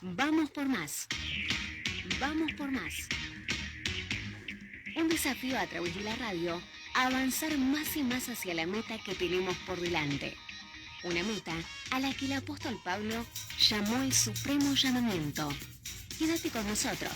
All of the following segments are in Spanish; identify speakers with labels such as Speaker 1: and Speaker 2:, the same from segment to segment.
Speaker 1: Vamos por más. Vamos por más. Un desafío a través de la radio a avanzar más y más hacia la meta que tenemos por delante. Una meta a la que el apóstol Pablo llamó el supremo llamamiento. Quédate con nosotros.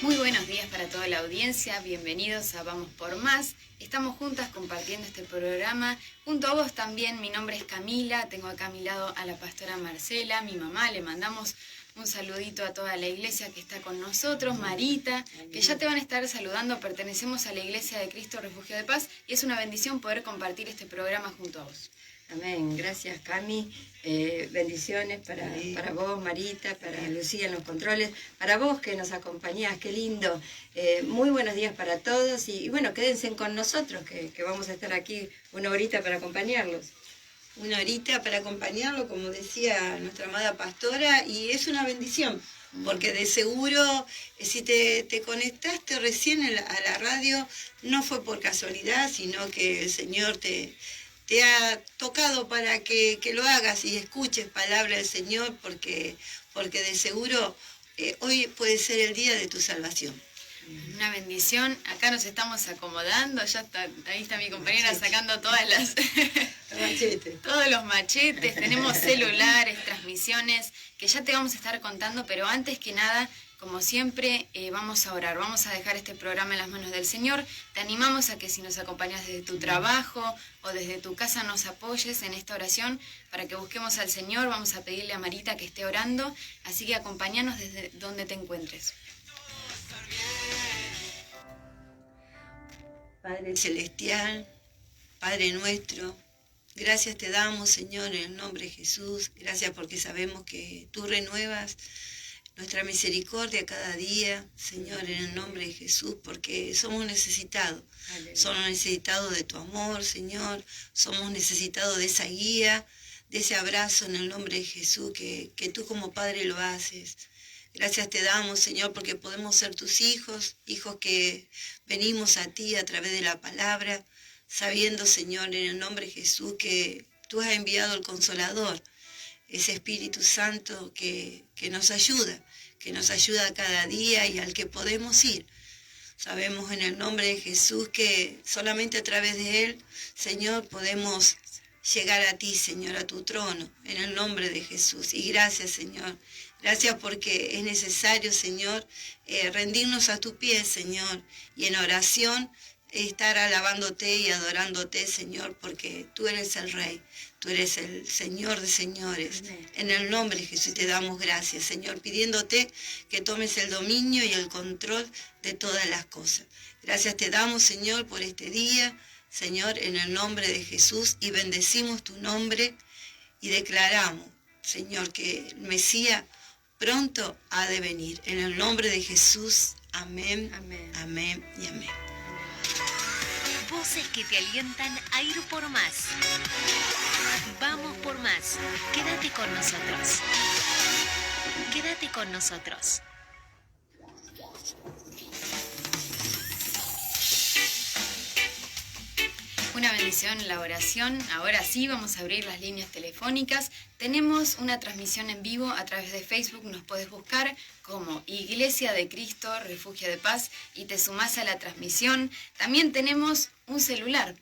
Speaker 2: Muy buenos días para toda la audiencia, bienvenidos a Vamos por Más. Estamos juntas compartiendo este programa. Junto a vos también, mi nombre es Camila, tengo acá a mi lado a la pastora Marcela, mi mamá. Le mandamos un saludito a toda la iglesia que está con nosotros, Marita, que ya te van a estar saludando. Pertenecemos a la Iglesia de Cristo Refugio de Paz y es una bendición poder compartir este programa junto a vos.
Speaker 3: Amén, gracias Cami, bendiciones para vos Marita, para Lucía en los controles, para vos que nos acompañás, qué lindo, muy buenos días para todos y bueno, quédense con nosotros que vamos a estar aquí una horita para acompañarlos.
Speaker 4: Una horita para acompañarlo, como decía nuestra amada pastora, y es una bendición, porque de seguro si te conectaste recién a la radio, no fue por casualidad, sino que el Señor te ha tocado para que lo hagas y escuches palabra del Señor, porque de seguro hoy puede ser el día de tu salvación.
Speaker 2: Una bendición. Acá nos estamos acomodando, ya está, ahí está mi compañera sacando todas las todos los machetes, tenemos celulares, transmisiones, que ya te vamos a estar contando, pero antes que nada, como siempre, vamos a orar, vamos a dejar este programa en las manos del Señor. Te animamos a que si nos acompañas desde tu trabajo o desde tu casa nos apoyes en esta oración para que busquemos al Señor. Vamos a pedirle a Marita que esté orando, así que acompáñanos desde donde te encuentres.
Speaker 4: Padre Celestial, Padre nuestro, gracias te damos, Señor, en el nombre de Jesús. Gracias porque sabemos que tú renuevas nuestra misericordia cada día, Señor, en el nombre de Jesús, porque somos necesitados. Aleluya. Somos necesitados de tu amor, Señor. Somos necesitados de esa guía, de ese abrazo en el nombre de Jesús, que tú como Padre lo haces. Gracias te damos, Señor, porque podemos ser tus hijos, hijos que venimos a ti a través de la palabra, sabiendo, Señor, en el nombre de Jesús, que tú has enviado el Consolador, ese Espíritu Santo que nos ayuda cada día y al que podemos ir. Sabemos en el nombre de Jesús que solamente a través de Él, Señor, podemos llegar a ti, Señor, a tu trono, en el nombre de Jesús. Y gracias, Señor. Gracias porque es necesario, Señor, rendirnos a tus pies, Señor, y en oración estar alabándote y adorándote, Señor, porque tú eres el Rey, tú eres el Señor de señores. Amén. En el nombre de Jesús te damos gracias, Señor, pidiéndote que tomes el dominio y el control de todas las cosas. Gracias te damos, Señor, por este día, Señor, en el nombre de Jesús, y bendecimos tu nombre y declaramos, Señor, que el Mesías pronto ha de venir. En el nombre de Jesús, amén, amén, amén y amén.
Speaker 1: Voces que te alientan a ir por más. Vamos por más. Quédate con nosotros. Quédate con nosotros.
Speaker 2: Una bendición la oración. Ahora sí, vamos a abrir las líneas telefónicas. Tenemos una transmisión en vivo a través de Facebook. Nos podés buscar como Iglesia de Cristo Refugio de Paz y te sumás a la transmisión. También tenemos un celular.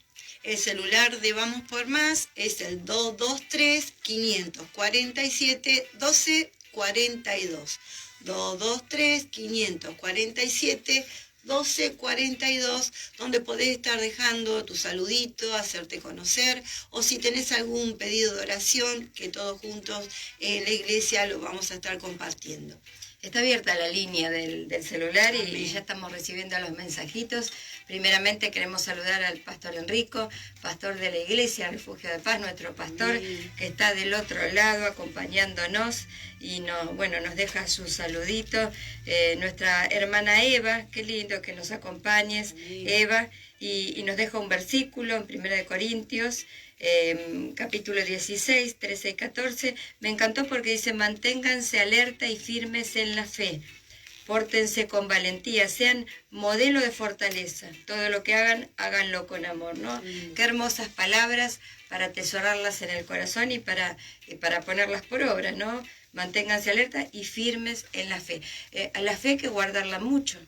Speaker 4: El celular de Vamos por Más es el 223-547-1242. 223-547-1242, donde podés estar dejando tu saludito, hacerte conocer, o si tenés algún pedido de oración, que todos juntos en la iglesia lo vamos a estar compartiendo.
Speaker 3: Está abierta la línea del celular y ya estamos recibiendo los mensajitos. Primeramente queremos saludar al pastor Enrico, pastor de la Iglesia Refugio de Paz, nuestro pastor que está del otro lado acompañándonos y nos deja su saludito. Nuestra hermana Eva, qué lindo que nos acompañes, Eva, y nos deja un versículo en 1 Corintios capítulo 16, 13 y 14, me encantó porque dice, manténganse alerta y firmes en la fe. Pórtense con valentía, sean modelo de fortaleza. Todo lo que hagan, háganlo con amor, ¿no? Qué hermosas palabras para atesorarlas en el corazón y para ponerlas por obra, ¿no? Manténganse alerta y firmes en la fe. A la fe hay que guardarla mucho.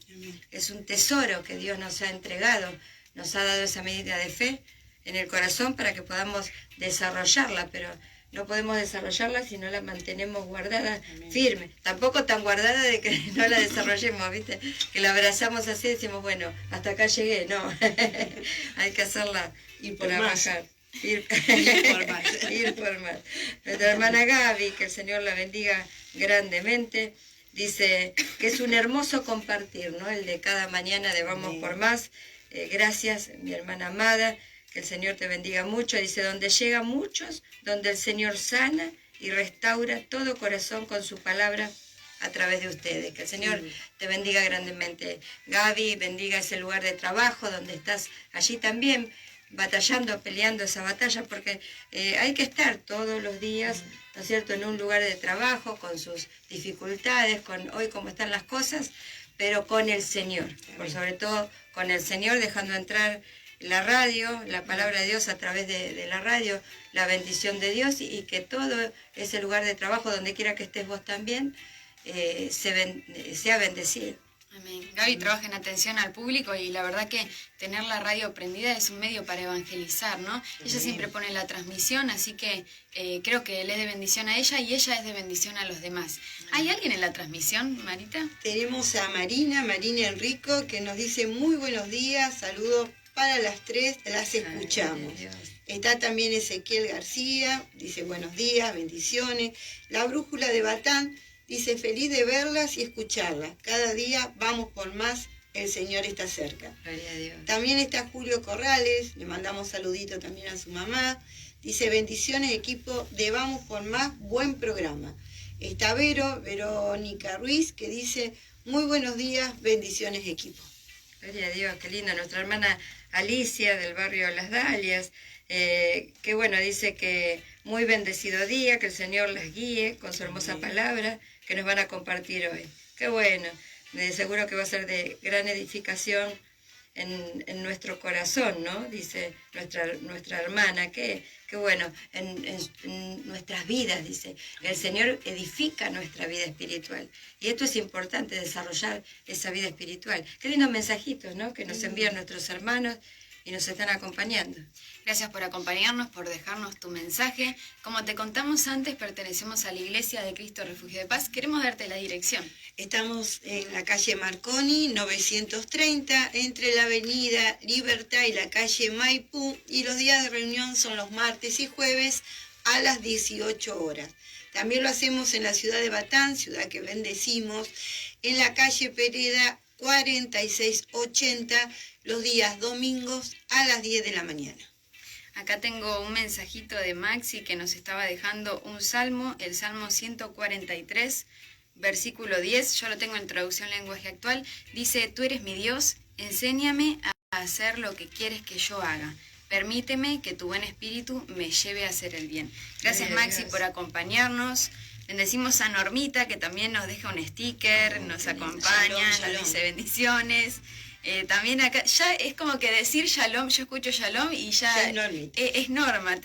Speaker 3: Es un tesoro que Dios nos ha entregado, nos ha dado esa medida de fe en el corazón para que podamos desarrollarla, pero no podemos desarrollarla si no la mantenemos guardada, firme. Tampoco tan guardada de que no la desarrollemos, ¿viste? Que la abrazamos así y decimos, bueno, hasta acá llegué. No, hay que hacerla
Speaker 4: Ir por
Speaker 3: trabajar. Ir
Speaker 4: por más.
Speaker 3: Ir por más. Nuestra hermana Gaby, que el Señor la bendiga grandemente, dice que es un hermoso compartir, ¿no? El de cada mañana de Vamos por Más. Gracias, mi hermana amada. Que el Señor te bendiga mucho. Dice, donde llegan muchos, donde el Señor sana y restaura todo corazón con su palabra a través de ustedes. Que el Señor te bendiga grandemente. Gaby, bendiga ese lugar de trabajo donde estás allí también batallando, peleando esa batalla, porque hay que estar todos los días, ¿no es cierto?, en un lugar de trabajo, con sus dificultades, con hoy cómo están las cosas, pero con el Señor, por sobre todo con el Señor, dejando entrar la radio, la palabra de Dios a través de la radio, la bendición de Dios y que todo ese lugar de trabajo, donde quiera que estés vos también, sea bendecido.
Speaker 2: Amén. Gaby trabaja en atención al público y la verdad que tener la radio prendida es un medio para evangelizar, ¿no? Ella siempre pone la transmisión, así que creo que le es de bendición a ella y ella es de bendición a los demás. ¿Hay alguien en la transmisión, Marita?
Speaker 4: Tenemos a Marina Enrico, que nos dice muy buenos días, saludos para las 3, las escuchamos. Está también Ezequiel García, dice buenos días, bendiciones. La Brújula de Batán dice feliz de verlas y escucharlas. Cada día vamos por más, el Señor está cerca.
Speaker 3: Gloria a Dios.
Speaker 4: También está Julio Corrales, le mandamos saludito también a su mamá. Dice bendiciones equipo de Vamos por Más, buen programa. Está Verónica Ruiz, que dice muy buenos días, bendiciones equipo.
Speaker 3: Gloria a Dios, qué linda. Nuestra hermana Alicia del barrio Las Dalias, que bueno, dice que muy bendecido día, que el Señor las guíe con su hermosa palabra que nos van a compartir hoy. Qué bueno, seguro que va a ser de gran edificación en nuestro corazón, ¿no? Dice nuestra hermana, que bueno, en nuestras vidas, dice, el Señor edifica nuestra vida espiritual. Y esto es importante, desarrollar esa vida espiritual. Qué lindos mensajitos, ¿no?, que nos envían nuestros hermanos y nos están acompañando.
Speaker 2: Gracias por acompañarnos, por dejarnos tu mensaje. Como te contamos antes, pertenecemos a la Iglesia de Cristo Refugio de Paz. Queremos darte la dirección.
Speaker 4: Estamos en la calle Marconi, 930, entre la avenida Libertad y la calle Maipú, y los días de reunión son los martes y jueves a las 18 horas. También lo hacemos en la ciudad de Batán, ciudad que bendecimos, en la calle Pereda 4680, los días domingos a las 10 de la mañana.
Speaker 2: Acá tengo un mensajito de Maxi que nos estaba dejando un salmo, el Salmo 143, versículo 10, yo lo tengo en traducción lenguaje actual, dice, tú eres mi Dios, enséñame a hacer lo que quieres que yo haga. Permíteme que tu buen espíritu me lleve a hacer el bien. Gracias Maxi por acompañarnos. Bendecimos a Normita, que también nos deja un sticker, nos acompaña, nos dice bendiciones. También acá, ya es como que decir shalom, yo escucho shalom y ya es Norma.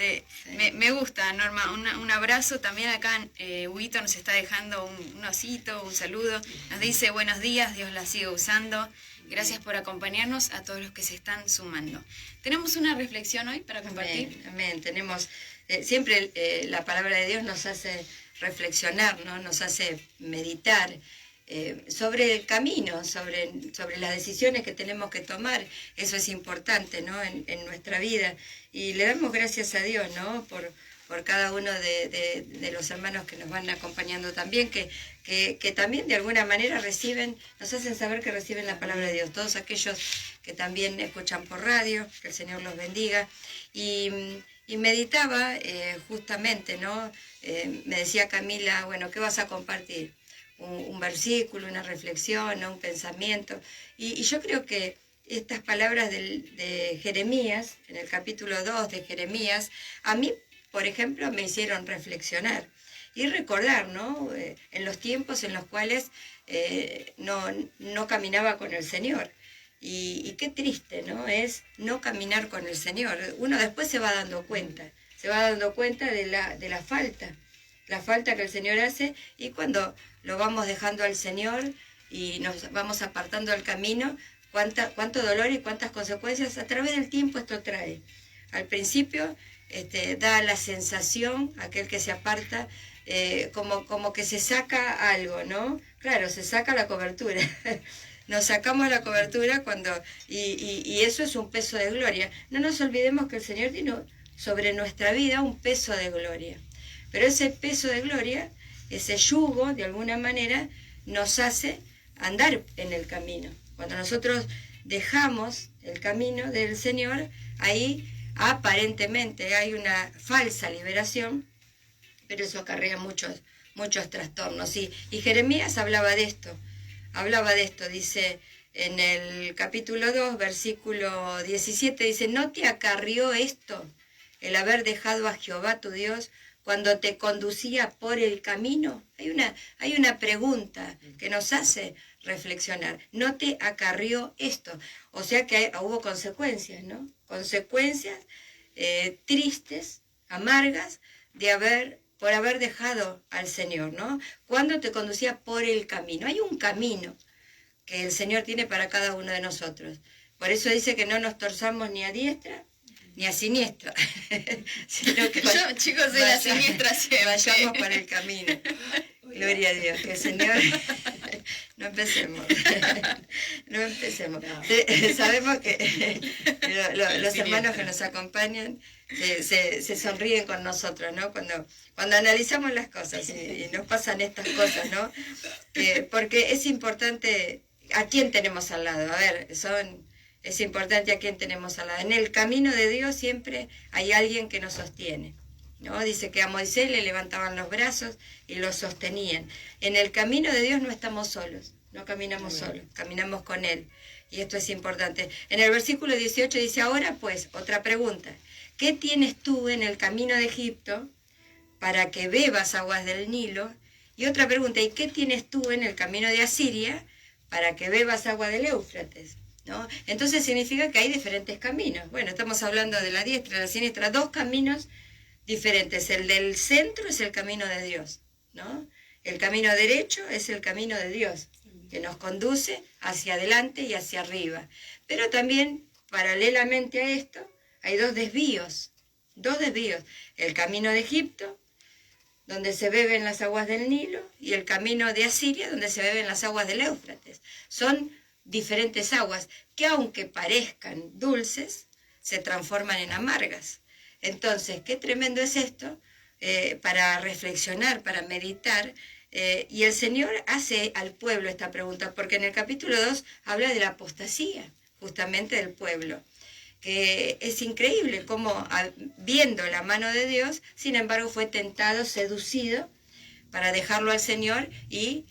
Speaker 2: Me gusta, Norma. Un abrazo. También acá Huguito nos está dejando un osito, un saludo. Nos dice buenos días, Dios la sigue usando. Gracias por acompañarnos a todos los que se están sumando. ¿Tenemos una reflexión hoy para compartir?
Speaker 3: Amén. Tenemos, siempre la palabra de Dios nos hace reflexionar, ¿no? Nos hace meditar sobre el camino, sobre las decisiones que tenemos que tomar. Eso es importante, ¿no?, en nuestra vida. Y le damos gracias a Dios, ¿no?, por cada uno de los hermanos que nos van acompañando también, que también de alguna manera nos hacen saber que reciben la palabra de Dios. Todos aquellos que también escuchan por radio, que el Señor los bendiga. Y meditaba justamente, ¿no? Me decía Camila, bueno, ¿qué vas a compartir? Un versículo, una reflexión, ¿no?, un pensamiento. Y yo creo que estas palabras de Jeremías, en el capítulo 2 de Jeremías, a mí, por ejemplo, me hicieron reflexionar y recordar, ¿no? En los tiempos en los cuales no caminaba con el Señor. Y qué triste, ¿no? Es no caminar con el Señor. Uno después se va dando cuenta de la falta que el Señor hace, y cuando lo vamos dejando al Señor y nos vamos apartando del camino, cuánto dolor y cuántas consecuencias a través del tiempo esto trae. Al principio da la sensación, aquel que se aparta, como que se saca algo, ¿no? Claro, se saca la cobertura. Nos sacamos la cobertura y eso es un peso de gloria. No nos olvidemos que el Señor tiene sobre nuestra vida un peso de gloria. Pero ese peso de gloria, ese yugo, de alguna manera, nos hace andar en el camino. Cuando nosotros dejamos el camino del Señor, ahí aparentemente hay una falsa liberación, pero eso acarrea muchos trastornos. Y Jeremías hablaba de esto, dice en el capítulo 2, versículo 17, dice, ¿no te acarrió esto, el haber dejado a Jehová tu Dios cuando te conducía por el camino? Hay una pregunta que nos hace reflexionar. ¿No te acarrió esto? O sea que hubo consecuencias, ¿no? Consecuencias tristes, amargas, por haber dejado al Señor, ¿no? Cuando te conducía por el camino. Hay un camino que el Señor tiene para cada uno de nosotros. Por eso dice que no nos torzamos ni a diestra ni a siniestra, sino que
Speaker 2: yo, chicos, soy la siniestra siempre.
Speaker 3: Vayamos por el camino. Gloria a Dios, que el Señor... No empecemos. Sabemos que los hermanos que nos acompañan se sonríen con nosotros, ¿no? Cuando analizamos las cosas y nos pasan estas cosas, ¿no? Porque es importante a quién tenemos al lado. A ver, es importante a quién tenemos al lado. En el camino de Dios siempre hay alguien que nos sostiene, ¿no? Dice que a Moisés le levantaban los brazos y lo sostenían. En el camino de Dios no estamos solos, no caminamos solos, caminamos con Él. Y esto es importante. En el versículo 18 dice, ahora pues, otra pregunta, ¿qué tienes tú en el camino de Egipto para que bebas aguas del Nilo? Y otra pregunta, ¿y qué tienes tú en el camino de Asiria para que bebas agua del Éufrates? ¿No? Entonces significa que hay diferentes caminos. Bueno, estamos hablando de la diestra y la siniestra, dos caminos diferentes. El del centro es el camino de Dios, ¿no? El camino derecho es el camino de Dios, que nos conduce hacia adelante y hacia arriba. Pero también, paralelamente a esto, hay dos desvíos. El camino de Egipto, donde se beben las aguas del Nilo, y el camino de Asiria, donde se beben las aguas del Éufrates. Son diferentes aguas que, aunque parezcan dulces, se transforman en amargas. Entonces, qué tremendo es esto para reflexionar, para meditar. Y el Señor hace al pueblo esta pregunta, porque en el capítulo 2 habla de la apostasía, justamente del pueblo, que es increíble cómo, viendo la mano de Dios, sin embargo fue tentado, seducido, para dejarlo al Señor y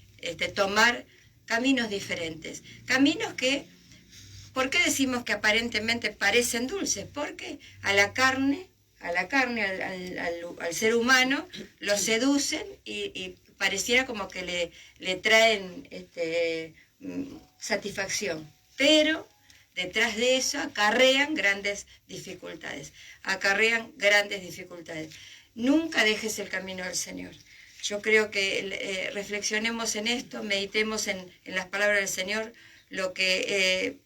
Speaker 3: tomar caminos diferentes. Caminos que, ¿por qué decimos que aparentemente parecen dulces? Porque al ser humano, lo seducen y pareciera como que le traen satisfacción. Pero detrás de eso acarrean grandes dificultades. Nunca dejes el camino del Señor. Yo creo que reflexionemos en esto, meditemos en las palabras del Señor. Lo que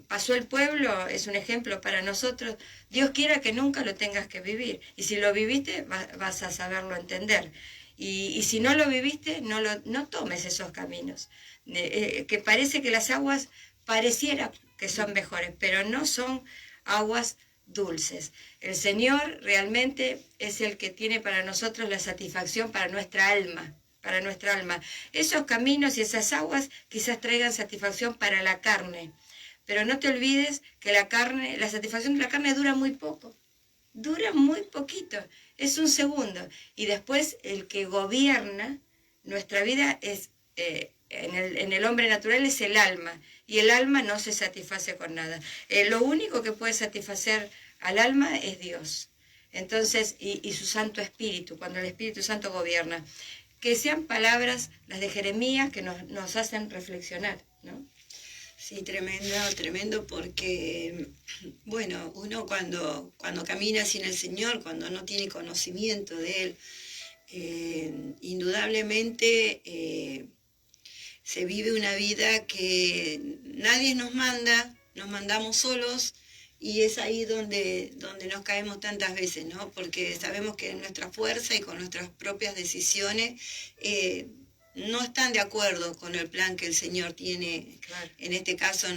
Speaker 3: pasó el pueblo es un ejemplo para nosotros. Dios quiera que nunca lo tengas que vivir. Y si lo viviste, vas a saberlo entender. Y si no lo viviste, no tomes esos caminos. Que parece que las aguas pareciera que son mejores, pero no son aguas dulces. El Señor realmente es el que tiene para nosotros la satisfacción para nuestra alma. Esos caminos y esas aguas quizás traigan satisfacción para la carne, pero no te olvides que la satisfacción de la carne dura muy poco, dura muy poquito, es un segundo, y después el que gobierna nuestra vida es en el hombre natural es el alma, y el alma no se satisface con nada. Lo único que puede satisfacer al alma es Dios. Entonces, y su Santo Espíritu, cuando el Espíritu Santo gobierna. Que sean palabras, las de Jeremías, que nos hacen reflexionar, ¿no?
Speaker 4: Sí, tremendo, tremendo, porque, bueno, uno cuando camina sin el Señor, cuando no tiene conocimiento de Él, indudablemente se vive una vida que nadie nos manda, nos mandamos solos, y es ahí donde nos caemos tantas veces, ¿no? Porque sabemos que nuestra fuerza y con nuestras propias decisiones no están de acuerdo con el plan que el Señor tiene.
Speaker 3: Claro.
Speaker 4: En este caso,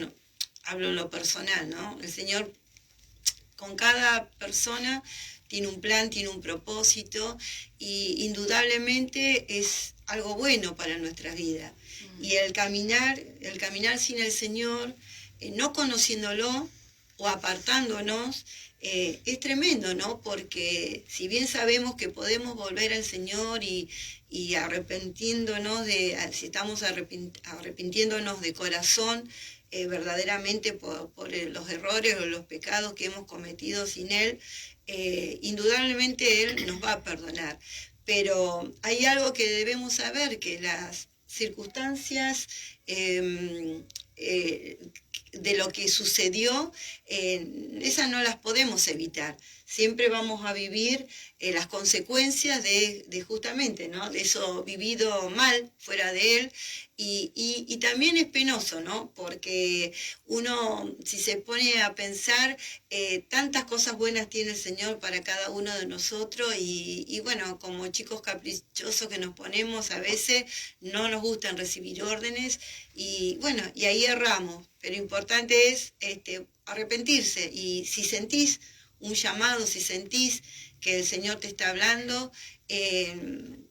Speaker 4: hablo en lo personal, ¿no? El Señor con cada persona tiene un plan, tiene un propósito, y indudablemente es algo bueno para nuestra vida. Y el caminar sin el Señor, no conociéndolo o apartándonos, es tremendo, ¿no? Porque si bien sabemos que podemos volver al Señor y arrepintiéndonos si estamos arrepintiéndonos de corazón, verdaderamente por los errores o los pecados que hemos cometido sin Él, indudablemente Él nos va a perdonar. Pero hay algo que debemos saber, que las circunstancias de lo que sucedió, esas no las podemos evitar. Siempre vamos a vivir las consecuencias de justamente, ¿no? De eso vivido mal fuera de Él, y también es penoso, ¿no? Porque uno, si se pone a pensar, tantas cosas buenas tiene el Señor para cada uno de nosotros, y bueno, como chicos caprichosos que nos ponemos, a veces no nos gustan recibir órdenes, y bueno, y ahí erramos. Pero importante es arrepentirse, y si sentís un llamado, si sentís que el Señor te está hablando,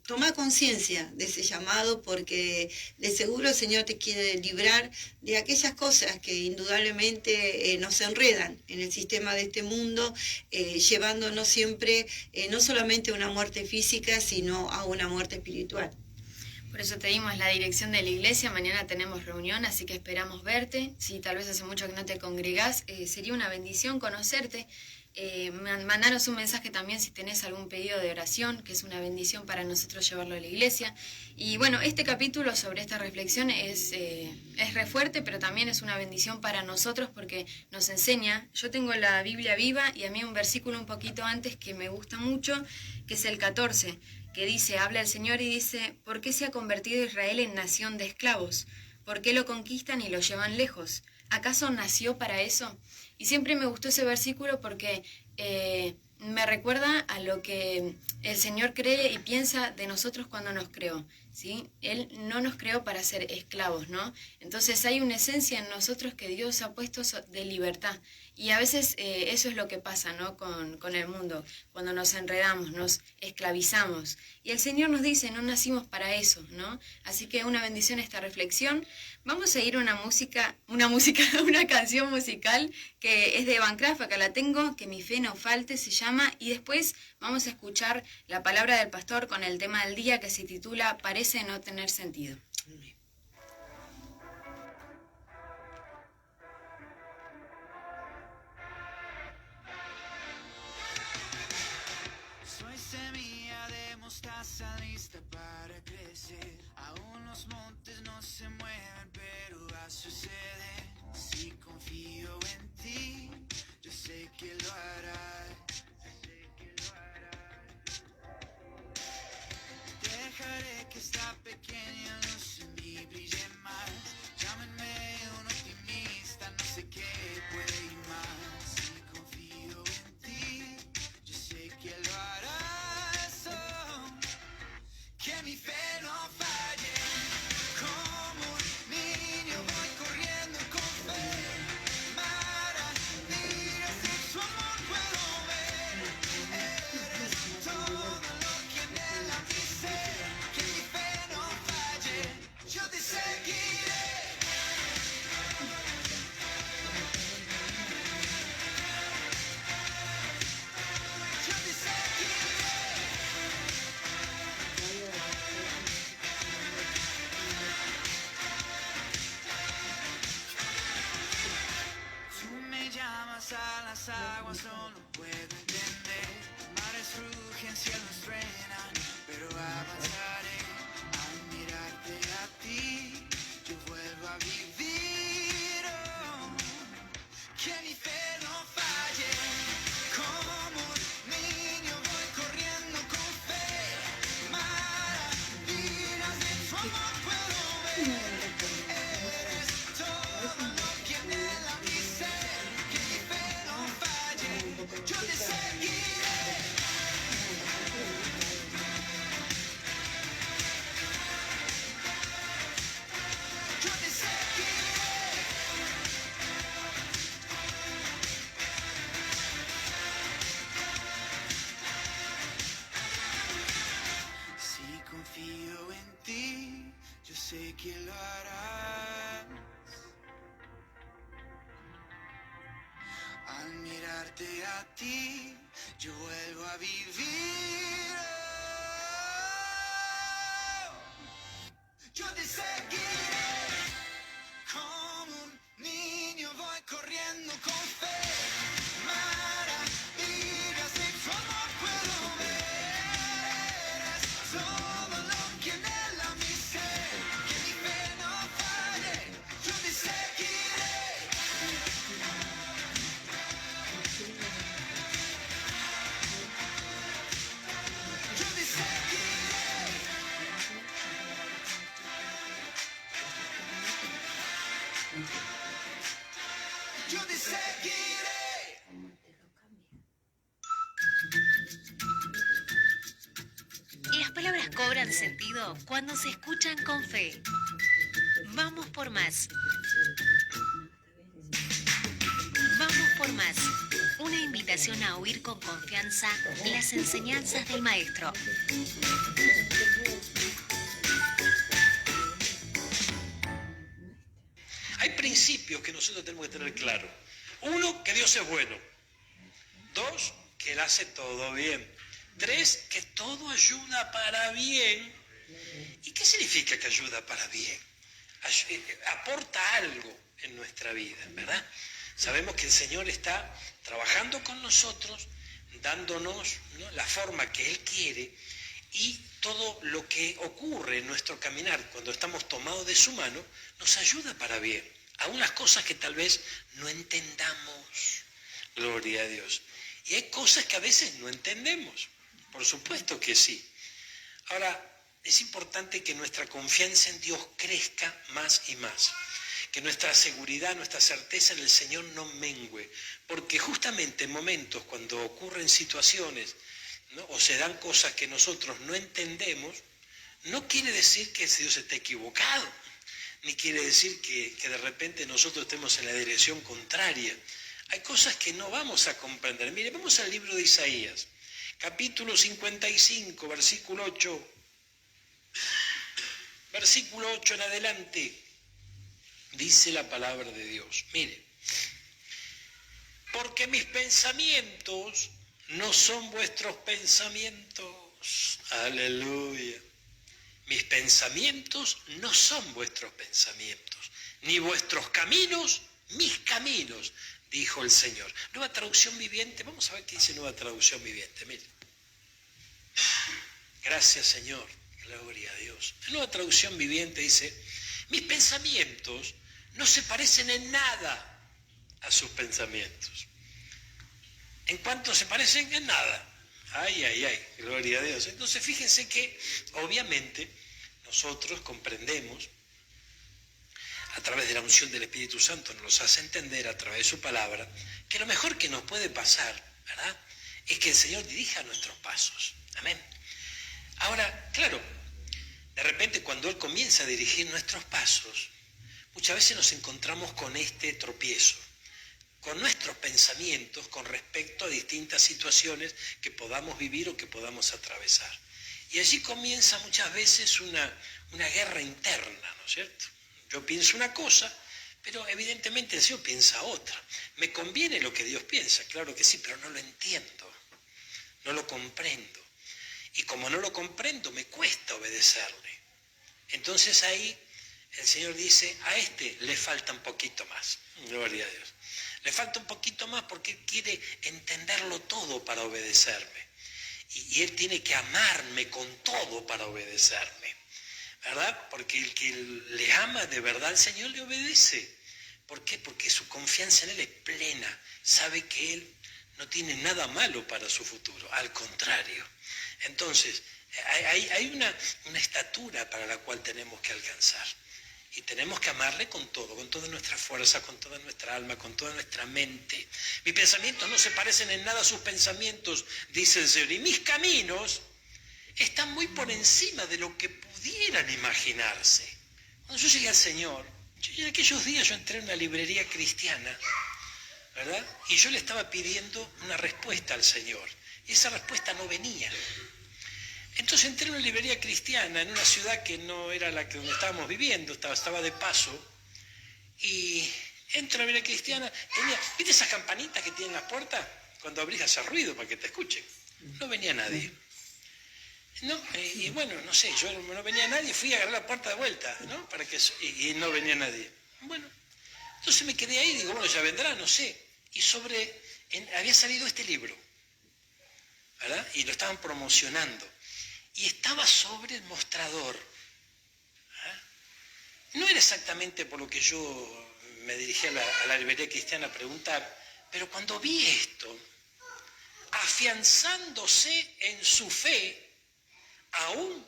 Speaker 4: toma conciencia de ese llamado, porque de seguro el Señor te quiere librar de aquellas cosas que indudablemente nos enredan en el sistema de este mundo, llevándonos siempre no solamente a una muerte física, sino a una muerte espiritual.
Speaker 2: Por eso te dimos la dirección de la iglesia, mañana tenemos reunión, así que esperamos verte. Si tal vez hace mucho que no te congregás, sería una bendición conocerte. Mandanos un mensaje también si tenés algún pedido de oración, que es una bendición para nosotros llevarlo a la iglesia. Y bueno, este capítulo sobre esta reflexión es re fuerte, pero también es una bendición para nosotros porque nos enseña. Yo tengo la Biblia viva y a mí un versículo un poquito antes que me gusta mucho, que es el 14, que dice, habla el Señor y dice, ¿por qué se ha convertido Israel en nación de esclavos? ¿Por qué lo conquistan y lo llevan lejos? ¿Acaso nació para eso? Y siempre me gustó ese versículo porque me recuerda a lo que el Señor cree y piensa de nosotros cuando nos creó, ¿sí? Él no nos creó para ser esclavos, ¿no? Entonces hay una esencia en nosotros que Dios ha puesto de libertad. Y a veces eso es lo que pasa, ¿no? con el mundo, cuando nos enredamos, nos esclavizamos. Y el Señor nos dice, no nacimos para eso, ¿no? Así que una bendición esta reflexión. Vamos a ir a una canción musical que es de Bancraft, acá la tengo, que mi fe no falte se llama, y después vamos a escuchar la palabra del pastor con el tema del día que se titula Parece no tener sentido.
Speaker 5: Soy semilla de mostaza lista para crecer. Aún los montes no se mueven, pero va a suceder. Si confío en ti, yo sé que lo harás. Dejaré que esta pequeña luz en mí brille más. Llámenme un optimista, no sé qué puede ir más. Si confío en ti, yo sé que lo harás. Oh, que mi fe no falle. Como un niño voy corriendo con fe. Maravillas de su amor puedo ver. Eres todo lo que en él dice. Que mi fe no falle. las aguas no lo puedo entender. Mares rugen, cielos truenan, pero avanzaré al mirarte a ti. Yo vuelvo a vivir. Oh, que mi fe no falle. Como un niño voy corriendo con fe. Maravillas de tu amor puedo ver. Eres todo lo que anhela mi ser. Que mi fe no falle. Yo te seguiré. Yo te seguiré. Si confío en ti, yo sé que lo harás. Al mirarte a ti, yo vuelvo a vivir. Yo te seguiré. Como un niño voy corriendo con fe. Maravillas de tu amor puedo ver. Eres todo lo que anhela mi ser. Que mi fe no falle. Yo te seguiré. Yo te seguiré. Yo te seguiré.
Speaker 1: Las palabras cobran sentido cuando se escuchan con fe. Vamos por más. Vamos por más. Una invitación a oír con confianza las enseñanzas del Maestro.
Speaker 6: Hay principios que nosotros tenemos que tener claro. Uno, que Dios es bueno. Dos, que Él hace todo bien. Tres, que todo ayuda para bien. ¿Y qué significa que ayuda para bien? Aporta algo en nuestra vida, ¿verdad? Sabemos que el Señor está trabajando con nosotros, dándonos, ¿no?, la forma que Él quiere, y todo lo que ocurre en nuestro caminar cuando estamos tomados de su mano nos ayuda para bien. Aún las cosas que tal vez no entendamos, gloria a Dios. Y hay cosas que a veces no entendemos, por supuesto que sí. Ahora, es importante que nuestra confianza en Dios crezca más y más, que nuestra seguridad, nuestra certeza en el Señor no mengüe, porque justamente en momentos cuando ocurren situaciones, ¿no?, o se dan cosas que nosotros no entendemos, no quiere decir que Dios esté equivocado, ni quiere decir que de repente nosotros estemos en la dirección contraria. Hay cosas que no vamos a comprender. Mire, vamos al libro de Isaías, capítulo 55, versículo 8. Versículo 8 en adelante, dice la palabra de Dios. Mire, porque mis pensamientos no son vuestros pensamientos. Aleluya. Mis pensamientos no son vuestros pensamientos, ni vuestros caminos, mis caminos, dijo el Señor. Nueva traducción viviente, vamos a ver qué dice Nueva traducción viviente, mire. Gracias, Señor, gloria a Dios. La Nueva traducción viviente dice, mis pensamientos no se parecen en nada a sus pensamientos. ¿En cuánto se parecen? En nada. Ay, ay, ay, gloria a Dios. Entonces fíjense que obviamente nosotros comprendemos a través de la unción del Espíritu Santo, nos hace entender a través de su palabra que lo mejor que nos puede pasar, ¿verdad?, es que el Señor dirija nuestros pasos. Amén. Ahora, claro, de repente cuando Él comienza a dirigir nuestros pasos, muchas veces nos encontramos con este tropiezo, con nuestros pensamientos con respecto a distintas situaciones que podamos vivir o que podamos atravesar. Y allí comienza muchas veces una guerra interna, ¿no es cierto? Yo pienso una cosa, pero evidentemente el Señor piensa otra. ¿Me conviene lo que Dios piensa? Claro que sí, pero no lo entiendo, no lo comprendo. Y como no lo comprendo, me cuesta obedecerle. Entonces ahí el Señor dice, a este le falta un poquito más. Gloria a Dios. Le falta un poquito más porque Él quiere entenderlo todo para obedecerme. Y Él tiene que amarme con todo para obedecerme, ¿verdad? Porque el que le ama de verdad al Señor le obedece. ¿Por qué? Porque su confianza en Él es plena. Sabe que Él no tiene nada malo para su futuro, al contrario. Entonces, hay una estatura para la cual tenemos que alcanzar. Y tenemos que amarle con todo, con toda nuestra fuerza, con toda nuestra alma, con toda nuestra mente. Mis pensamientos no se parecen en nada a sus pensamientos, dice el Señor. Y mis caminos están muy por encima de lo que pudieran imaginarse. Cuando yo llegué al Señor, en aquellos días yo entré en una librería cristiana, ¿verdad? Y yo le estaba pidiendo una respuesta al Señor. Y esa respuesta no venía. Entonces entré en una librería cristiana en una ciudad que no era la que donde estábamos viviendo, estaba de paso, y entro a la librería cristiana, ¿viste esas campanitas que tienen las puertas? Cuando abrís hace ruido para que te escuchen. No venía nadie. No, y bueno, no sé, yo no venía nadie, fui a agarrar la puerta de vuelta, ¿no? Y no venía nadie. Bueno, entonces me quedé ahí, digo, bueno, ya vendrá, no sé. Y había salido este libro, ¿verdad? Y lo estaban promocionando. Y estaba sobre el mostrador. No era exactamente por lo que yo me dirigí a la librería cristiana a preguntar, pero cuando vi esto, afianzándose en su fe, aún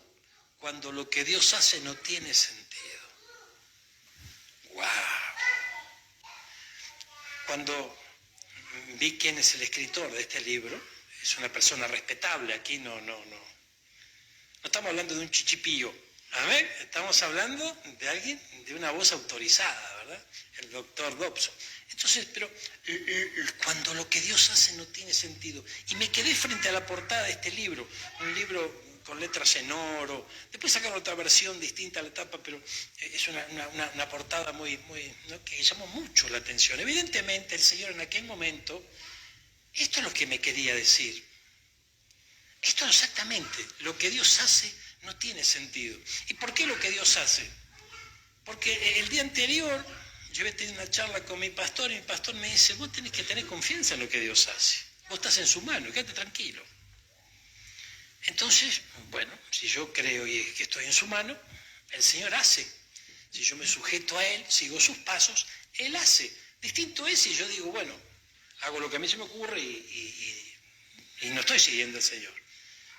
Speaker 6: cuando lo que Dios hace no tiene sentido. ¡Wow! Cuando vi quién es el escritor de este libro, es una persona respetable, aquí no estamos hablando de un chichipío, ¿amén? Estamos hablando de alguien de una voz autorizada, ¿verdad? El doctor Dobson. Entonces, pero cuando lo que Dios hace no tiene sentido. Y me quedé frente a la portada de este libro, un libro con letras en oro. Después sacaron otra versión distinta a la tapa, pero es una portada muy, ¿no? Que llamó mucho la atención. Evidentemente, el Señor en aquel momento, esto es lo que me quería decir. Esto es exactamente, lo que Dios hace no tiene sentido. ¿Y por qué lo que Dios hace? Porque el día anterior yo había tenido una charla con mi pastor y mi pastor me dice, vos tenés que tener confianza en lo que Dios hace. Vos estás en su mano, quédate tranquilo. Entonces, bueno, si yo creo que estoy en su mano, el Señor hace. Si yo me sujeto a Él, sigo sus pasos, Él hace. Distinto es si yo digo, bueno, hago lo que a mí se me ocurre y no estoy siguiendo al Señor.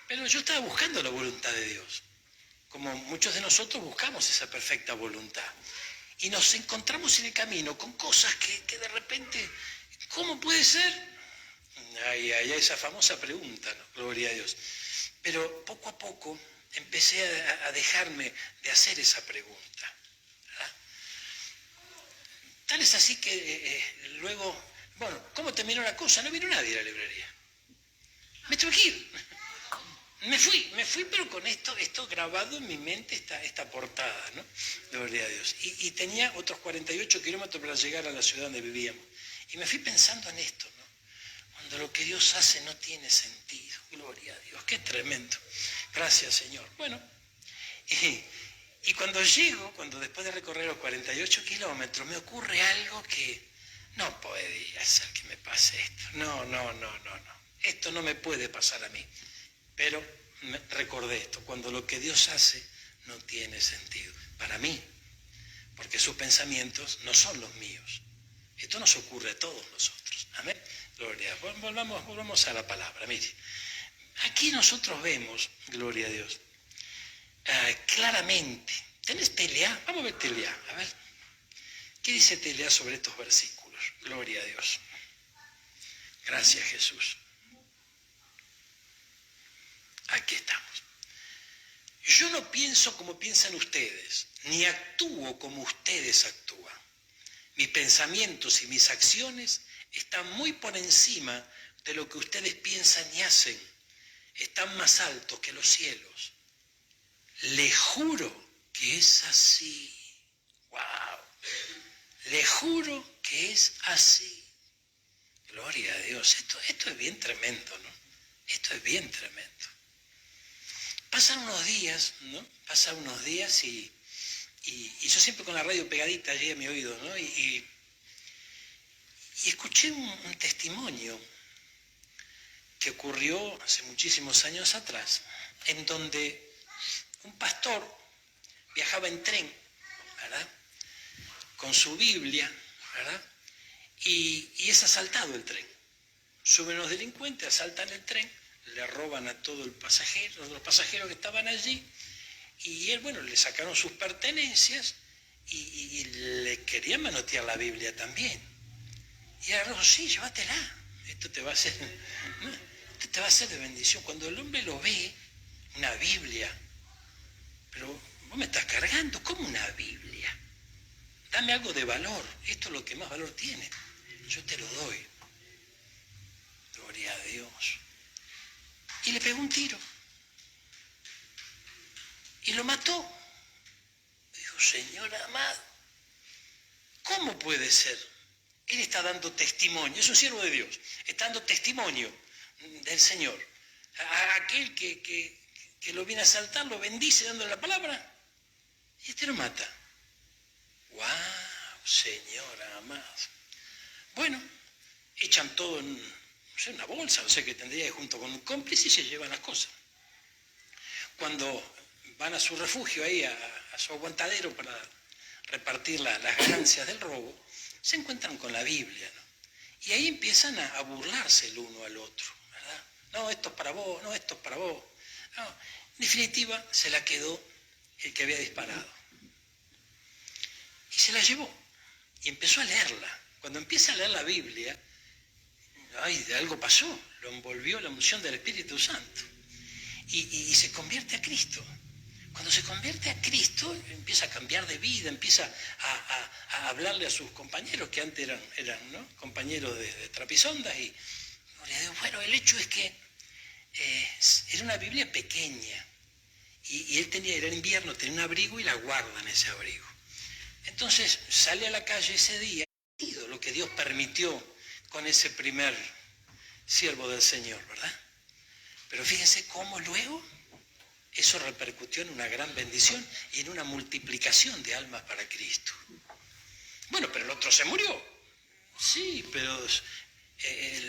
Speaker 6: Pero yo estaba buscando la voluntad de Dios, como muchos de nosotros buscamos esa perfecta voluntad. Y nos encontramos en el camino con cosas que de repente, ¿cómo puede ser? Hay esa famosa pregunta, ¿no? Gloria a Dios. Pero poco a poco empecé a dejarme de hacer esa pregunta, ¿verdad? Tal es así que luego, bueno, ¿cómo terminó la cosa? No vino nadie a la librería. Me tuve que ir. Me fui, pero con esto grabado en mi mente, esta portada, ¿no? Gloria a Dios. Y tenía otros 48 kilómetros para llegar a la ciudad donde vivíamos. Y me fui pensando en esto, ¿no? Cuando lo que Dios hace no tiene sentido. Gloria a Dios, qué tremendo. Gracias, Señor. Bueno, y cuando después de recorrer los 48 kilómetros, me ocurre algo que no podía ser que me pase esto. No. Esto no me puede pasar a mí. Pero recordé esto, cuando lo que Dios hace no tiene sentido. Para mí, porque sus pensamientos no son los míos. Esto nos ocurre a todos nosotros. Amén. Gloria. Volvamos a la palabra. Mire, aquí nosotros vemos, gloria a Dios, claramente. ¿Tenés Telea? Vamos a ver Telea. A ver. ¿Qué dice Telea sobre estos versículos? Gloria a Dios. Gracias, Jesús. Aquí estamos. Yo no pienso como piensan ustedes, ni actúo como ustedes actúan. Mis pensamientos y mis acciones están muy por encima de lo que ustedes piensan y hacen. Están más altos que los cielos. Le juro que es así. ¡Wow! Le juro que es así. Gloria a Dios. Esto es bien tremendo, ¿no? Esto es bien tremendo. Pasan unos días, ¿no? Y yo siempre con la radio pegadita allí a mi oído, ¿no? Y y escuché un testimonio que ocurrió hace muchísimos años atrás, en donde un pastor viajaba en tren, ¿verdad?, con su Biblia, ¿verdad?, y es asaltado el tren. Suben los delincuentes, asaltan el tren, le roban a todos los pasajeros que estaban allí, y él, bueno, le sacaron sus pertenencias y le querían manotear la Biblia también. Y agarró, sí, llévatela, esto te va a hacer, ¿no?, esto te va a hacer de bendición. Cuando el hombre lo ve, una Biblia, pero vos me estás cargando, ¿cómo una Biblia? Dame algo de valor, esto es lo que más valor tiene, yo te lo doy. Gloria a Dios. Y le pegó un tiro. Y lo mató. Dijo, Señor amado, ¿cómo puede ser? Él está dando testimonio, es un siervo de Dios, está dando testimonio del Señor. A aquel que lo viene a asaltar, lo bendice dándole la palabra, y este lo mata. ¡Wow, Señor amado! Bueno, echan todo en, no sé, una bolsa, no sé qué tendría, y junto con un cómplice y se llevan las cosas. Cuando van a su refugio ahí, a su aguantadero para repartir las ganancias del robo, se encuentran con la Biblia, ¿no? Y ahí empiezan a burlarse el uno al otro, ¿verdad? No, esto es para vos, no, esto es para vos. No, en definitiva, se la quedó el que había disparado. Y se la llevó y empezó a leerla. Cuando empieza a leer la Biblia, ay, de algo pasó, lo envolvió la unción del Espíritu Santo y se convierte a Cristo. Cuando se convierte a Cristo, empieza a cambiar de vida, empieza a hablarle a sus compañeros, que antes eran ¿no?, compañeros de trapisondas, y le digo, bueno, el hecho es que era una Biblia pequeña, y él era invierno, tenía un abrigo y la guarda en ese abrigo. Entonces sale a la calle ese día, lo que Dios permitió con ese primer siervo del Señor, ¿verdad? Pero fíjense cómo luego eso repercutió en una gran bendición y en una multiplicación de almas para Cristo. Bueno, pero el otro se murió. Sí, pero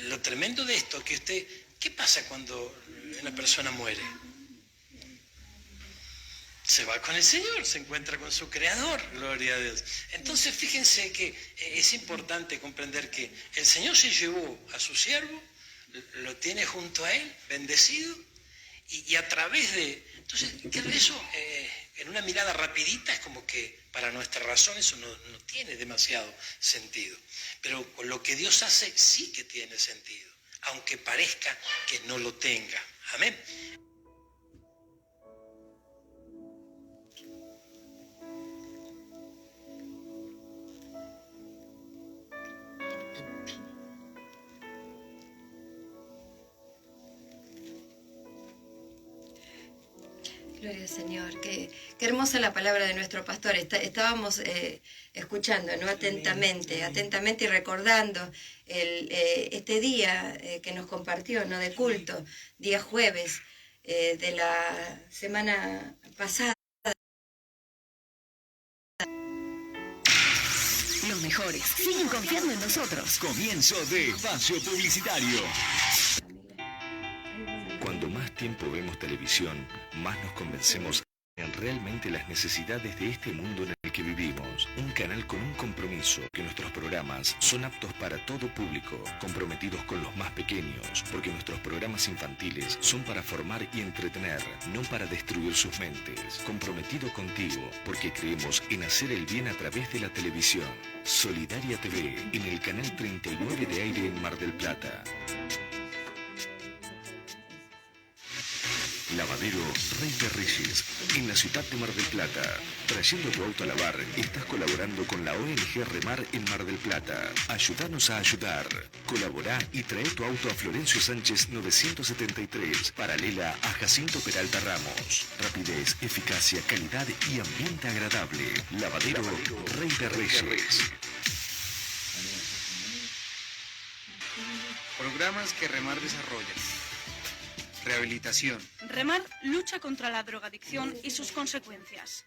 Speaker 6: lo tremendo de esto, que ¿qué pasa cuando una persona muere? Se va con el Señor, se encuentra con su Creador, gloria a Dios. Entonces fíjense que es importante comprender que el Señor se llevó a su siervo, lo tiene junto a él, bendecido, y a través de... Entonces, eso en una mirada rapidita es como que para nuestra razón eso no tiene demasiado sentido. Pero con lo que Dios hace sí que tiene sentido, aunque parezca que no lo tenga. Amén.
Speaker 3: Gloria al Señor, qué hermosa la palabra de nuestro pastor. Estábamos escuchando, ¿no?, atentamente y recordando este día que nos compartió, ¿no?, de culto, día jueves de la semana pasada.
Speaker 1: Los mejores siguen confiando en nosotros.
Speaker 7: Comienzo de espacio publicitario. Cuando más tiempo vemos televisión, más nos convencemos en realmente las necesidades de este mundo en el que vivimos. Un canal con un compromiso, que nuestros programas son aptos para todo público, comprometidos con los más pequeños, porque nuestros programas infantiles son para formar y entretener, no para destruir sus mentes. Comprometido contigo, porque creemos en hacer el bien a través de la televisión. Solidaria TV, en el canal 39 de aire en Mar del Plata. Lavadero Rey de Reyes, en la ciudad de Mar del Plata. Trayendo tu auto a lavar, estás colaborando con la ONG Remar en Mar del Plata. Ayúdanos a ayudar. Colaborá y trae tu auto a Florencio Sánchez 973, paralela a Jacinto Peralta Ramos. Rapidez, eficacia, calidad y ambiente agradable. Lavadero Rey de Reyes.
Speaker 8: Programas que Remar desarrolla. Rehabilitación.
Speaker 9: Remar lucha contra la drogadicción y sus consecuencias.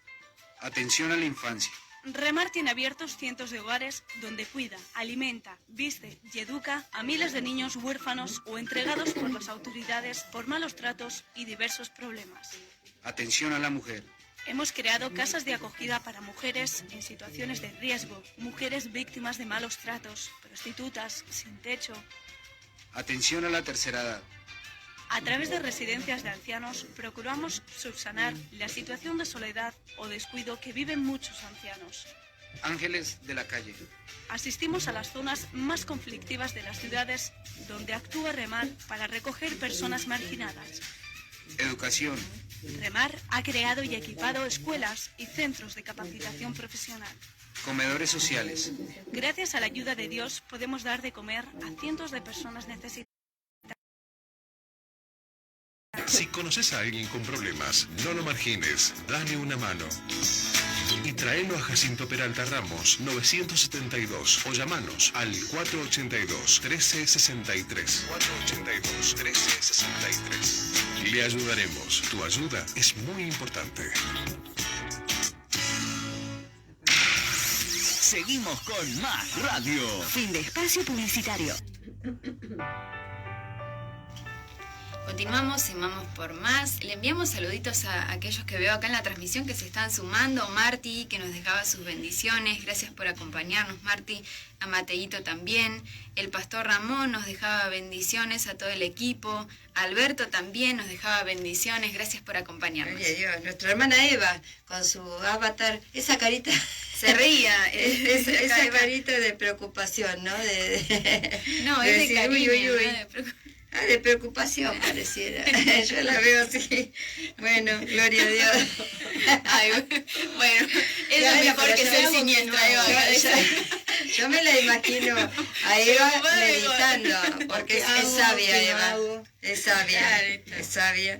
Speaker 8: Atención a la infancia.
Speaker 9: Remar tiene abiertos cientos de hogares donde cuida, alimenta, viste y educa a miles de niños huérfanos o entregados por las autoridades por malos tratos y diversos problemas.
Speaker 8: Atención a la mujer.
Speaker 9: Hemos creado casas de acogida para mujeres en situaciones de riesgo, mujeres víctimas de malos tratos, prostitutas, sin techo.
Speaker 8: Atención a la tercera edad.
Speaker 9: A través de residencias de ancianos procuramos subsanar la situación de soledad o descuido que viven muchos ancianos.
Speaker 8: Ángeles de la calle.
Speaker 9: Asistimos a las zonas más conflictivas de las ciudades donde actúa Remar para recoger personas marginadas.
Speaker 8: Educación.
Speaker 9: Remar ha creado y equipado escuelas y centros de capacitación profesional.
Speaker 8: Comedores sociales.
Speaker 9: Gracias a la ayuda de Dios podemos dar de comer a cientos de personas necesitadas.
Speaker 7: Si conoces a alguien con problemas, no lo margines, dale una mano. Y tráelo a Jacinto Peralta Ramos, 972, o llamanos al 482-1363. 482-1363. Le ayudaremos. Tu ayuda es muy importante.
Speaker 10: Seguimos con más radio.
Speaker 1: Fin de espacio publicitario.
Speaker 2: Continuamos y vamos por más. Le enviamos saluditos a aquellos que veo acá en la transmisión que se están sumando. Marti, que nos dejaba sus bendiciones. Gracias por acompañarnos, Marti. A Mateito también. El pastor Ramón nos dejaba bendiciones a todo el equipo. Alberto también nos dejaba bendiciones. Gracias por acompañarnos.
Speaker 3: Gloria a Dios. Nuestra hermana Eva, con su avatar, esa carita...
Speaker 2: Se reía.
Speaker 3: Esa carita de preocupación, ¿no?
Speaker 2: No,
Speaker 3: de
Speaker 2: es de
Speaker 3: decir,
Speaker 2: cariño,
Speaker 3: uy, uy, uy.
Speaker 2: ¿no? De preocupación.
Speaker 3: De preocupación pareciera. Yo la veo así. Bueno, gloria a Dios.
Speaker 2: Ay, bueno, es lo mejor que ser siniestra, Eva.
Speaker 3: Yo me la imagino a Eva meditando, porque es sabia, Eva. Es sabia.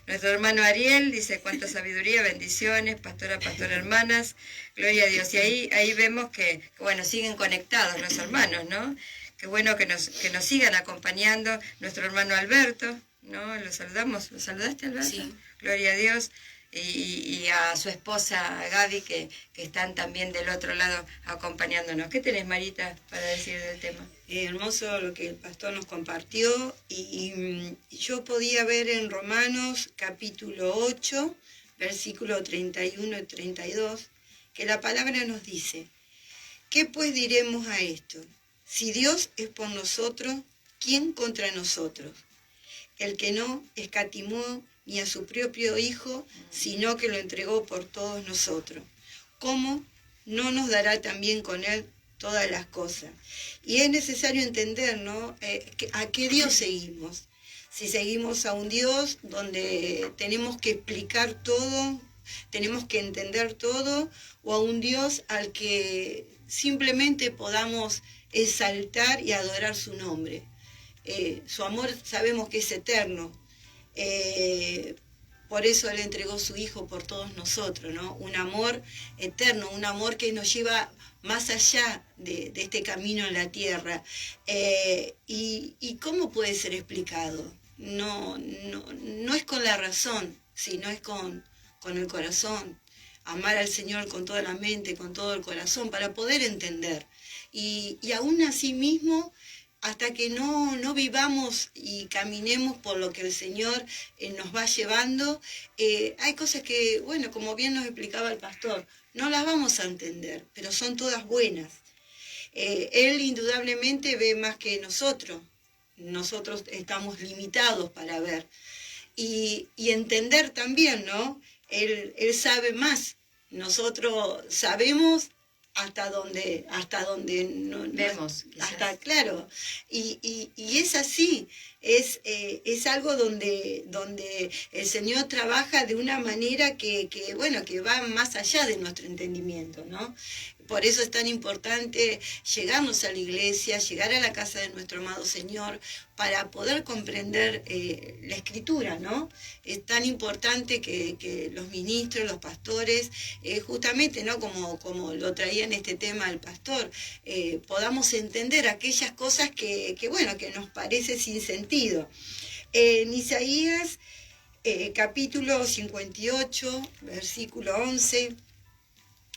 Speaker 3: Nuestro hermano Ariel dice, cuánta sabiduría, bendiciones, pastora, hermanas. Gloria a Dios. Y ahí vemos que, bueno, siguen conectados los hermanos, ¿no? Qué bueno que nos sigan acompañando. Nuestro hermano Alberto, ¿no? Lo saludamos. ¿Lo saludaste, Alberto? Sí. Gloria a Dios. Y a su esposa Gaby, que están también del otro lado acompañándonos. ¿Qué tenés, Marita, para decir del tema?
Speaker 4: Hermoso lo que el pastor nos compartió. Y yo podía ver en Romanos capítulo 8, versículo 31 y 32, que la palabra nos dice, ¿qué pues diremos a esto? Si Dios es por nosotros, ¿quién contra nosotros? El que no escatimó ni a su propio Hijo, sino que lo entregó por todos nosotros. ¿Cómo no nos dará también con Él todas las cosas? Y es necesario entender, ¿no? A qué Dios seguimos. Si seguimos a un Dios donde tenemos que explicar todo, tenemos que entender todo, o a un Dios al que simplemente podamos exaltar y adorar su nombre. Su amor sabemos que es eterno. Por eso Él entregó su Hijo por todos nosotros, ¿no? Un amor eterno, un amor que nos lleva más allá de este camino en la tierra. ¿Y cómo puede ser explicado? No es con la razón, sino es con el corazón. Amar al Señor con toda la mente, con todo el corazón, para poder entender. Y aún así mismo, hasta que no vivamos y caminemos por lo que el Señor nos va llevando, hay cosas que, bueno, como bien nos explicaba el pastor, no las vamos a entender, pero son todas buenas. Él indudablemente ve más que nosotros estamos limitados para ver. Y entender también, ¿no? Él sabe más. Nosotros sabemos hasta donde no vemos, hasta claro, y es así, es algo donde el Señor trabaja de una manera que va más allá de nuestro entendimiento, ¿no? Por eso es tan importante llegarnos a la iglesia, llegar a la casa de nuestro amado Señor, para poder comprender la Escritura, ¿no? Es tan importante que los ministros, los pastores, justamente, ¿no? Como lo traía en este tema el pastor, podamos entender aquellas cosas que nos parece sin sentido. En Isaías, capítulo 58, versículo 11,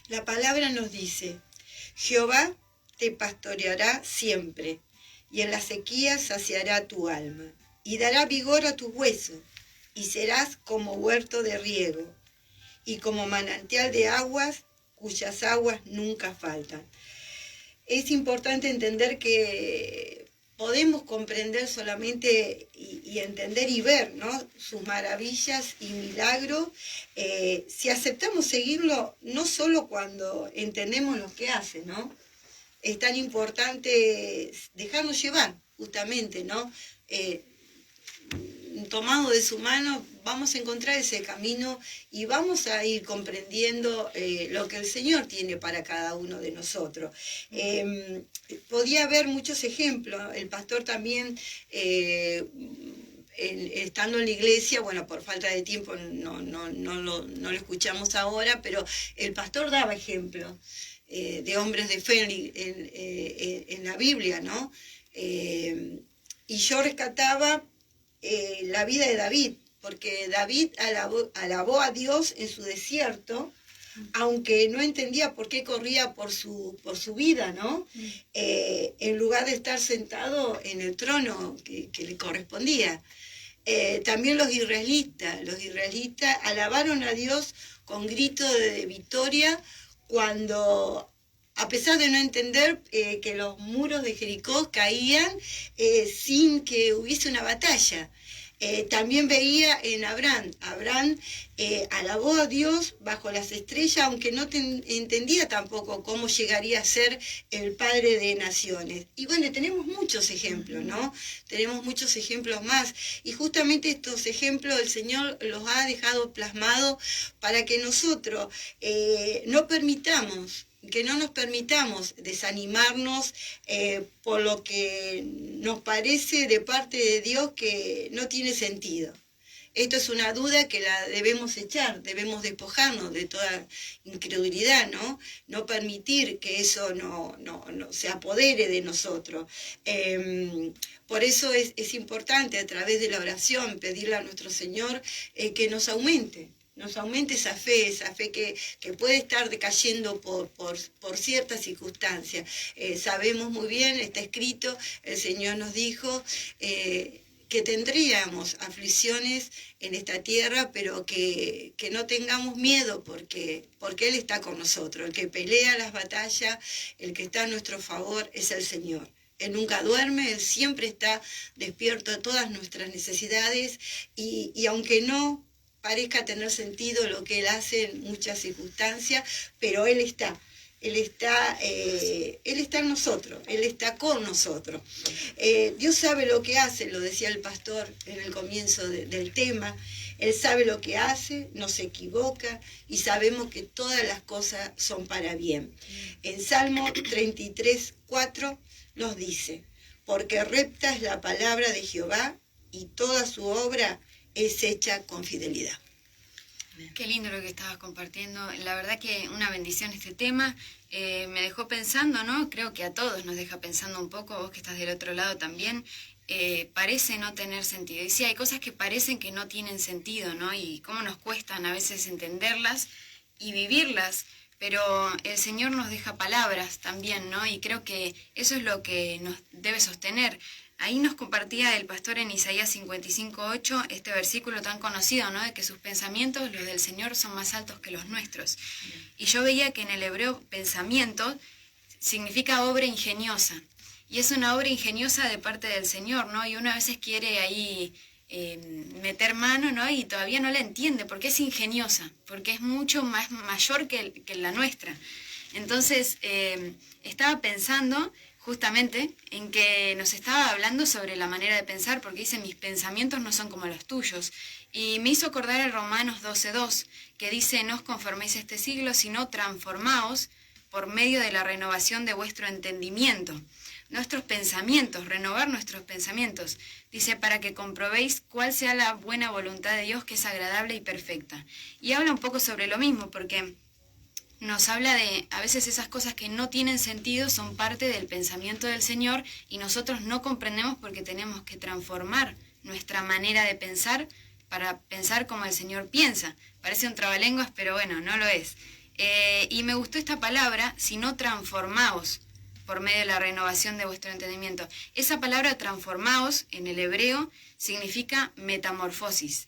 Speaker 4: La palabra nos dice, Jehová te pastoreará siempre, y en la sequía saciará tu alma, y dará vigor a tus huesos, y serás como huerto de riego, y como manantial de aguas, cuyas aguas nunca faltan. Es importante entender que podemos comprender solamente y entender y ver, ¿no?, sus maravillas y milagros, si aceptamos seguirlo, no solo cuando entendemos lo que hace, ¿no? Es tan importante dejarnos llevar, justamente, ¿no? Tomado de su mano, vamos a encontrar ese camino y vamos a ir comprendiendo lo que el Señor tiene para cada uno de nosotros. Podía haber muchos ejemplos. El pastor también, estando en la iglesia, bueno, por falta de tiempo no lo escuchamos ahora, pero el pastor daba ejemplos de hombres de fe en la Biblia, ¿no? Y yo rescataba la vida de David, porque David alabó a Dios en su desierto, aunque no entendía por qué corría por su vida, ¿no? En lugar de estar sentado en el trono que le correspondía. También los israelitas alabaron a Dios con grito de victoria cuando, a pesar de no entender que los muros de Jericó caían sin que hubiese una batalla. También veía en Abraham alabó a Dios bajo las estrellas, aunque no entendía tampoco cómo llegaría a ser el padre de naciones. Y bueno, tenemos muchos ejemplos, ¿no? Tenemos muchos ejemplos más. Y justamente estos ejemplos el Señor los ha dejado plasmados para que nosotros no nos permitamos desanimarnos por lo que nos parece de parte de Dios que no tiene sentido. Esto es una duda que la debemos echar, debemos despojarnos de toda incredulidad, ¿no? No permitir que eso no se apodere de nosotros. Por eso es importante a través de la oración pedirle a nuestro Señor que nos aumente esa fe que puede estar decayendo por ciertas circunstancias. Sabemos muy bien, está escrito, el Señor nos dijo que tendríamos aflicciones en esta tierra, pero que no tengamos miedo porque Él está con nosotros. El que pelea las batallas, el que está a nuestro favor es el Señor. Él nunca duerme, Él siempre está despierto a todas nuestras necesidades y aunque no parezca tener sentido lo que Él hace en muchas circunstancias, pero Él está en nosotros, Él está con nosotros. Dios sabe lo que hace, lo decía el pastor en el comienzo del tema. Él sabe lo que hace, no se equivoca y sabemos que todas las cosas son para bien. En Salmo 33:4 nos dice, porque recta es la palabra de Jehová y toda su obra es hecha con fidelidad.
Speaker 2: Qué lindo lo que estabas compartiendo. La verdad que una bendición este tema. Me dejó pensando, ¿no? Creo que a todos nos deja pensando un poco, vos que estás del otro lado también. Parece no tener sentido. Y sí, hay cosas que parecen que no tienen sentido, ¿no? Y cómo nos cuestan a veces entenderlas y vivirlas. Pero el Señor nos deja palabras también, ¿no? Y creo que eso es lo que nos debe sostener. Ahí nos compartía el pastor en Isaías 55:8 este versículo tan conocido, ¿no? De que sus pensamientos, los del Señor, son más altos que los nuestros. Y yo veía que en el hebreo pensamiento significa obra ingeniosa. Y es una obra ingeniosa de parte del Señor, ¿no? Y uno a veces quiere ahí meter mano, ¿no? Y todavía no la entiende porque es ingeniosa, porque es mucho más mayor que la nuestra. Entonces, estaba pensando justamente en que nos estaba hablando sobre la manera de pensar, porque dice, mis pensamientos no son como los tuyos. Y me hizo acordar el Romanos 12:2, que dice, no os conforméis a este siglo, sino transformaos por medio de la renovación de vuestro entendimiento. Nuestros pensamientos, renovar nuestros pensamientos. Dice, para que comprobéis cuál sea la buena voluntad de Dios, que es agradable y perfecta. Y habla un poco sobre lo mismo, porque nos habla de, a veces esas cosas que no tienen sentido son parte del pensamiento del Señor y nosotros no comprendemos porque tenemos que transformar nuestra manera de pensar para pensar como el Señor piensa. Parece un trabalenguas, pero bueno, no lo es. Y me gustó esta palabra, sino transformaos por medio de la renovación de vuestro entendimiento. Esa palabra transformaos en el hebreo significa metamorfosis.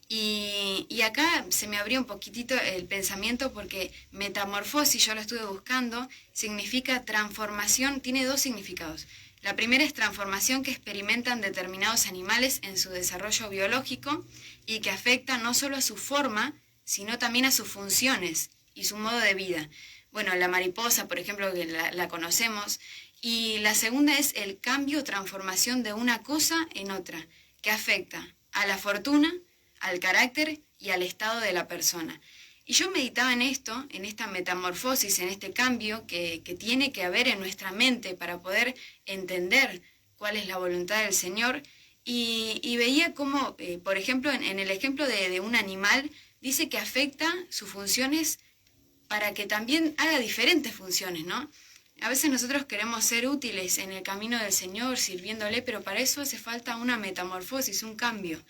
Speaker 2: Y acá se me abrió un poquitito el pensamiento porque metamorfosis, yo lo estuve buscando, significa transformación, tiene dos significados. La primera es transformación que experimentan determinados animales en su desarrollo biológico y que afecta no solo a su forma, sino también a sus funciones y su modo de vida. Bueno, la mariposa, por ejemplo, que la conocemos. Y la segunda es el cambio o transformación de una cosa en otra, que afecta a la fortuna, al carácter y al estado de la persona. Y yo meditaba en esto, en esta metamorfosis, en este cambio que tiene que haber en nuestra mente para poder entender cuál es la voluntad del Señor. Y veía cómo, por ejemplo, en el ejemplo de un animal, dice que afecta sus funciones para que también haga diferentes funciones, ¿no? A veces nosotros queremos ser útiles en el camino del Señor, sirviéndole, pero para eso hace falta una metamorfosis, un cambio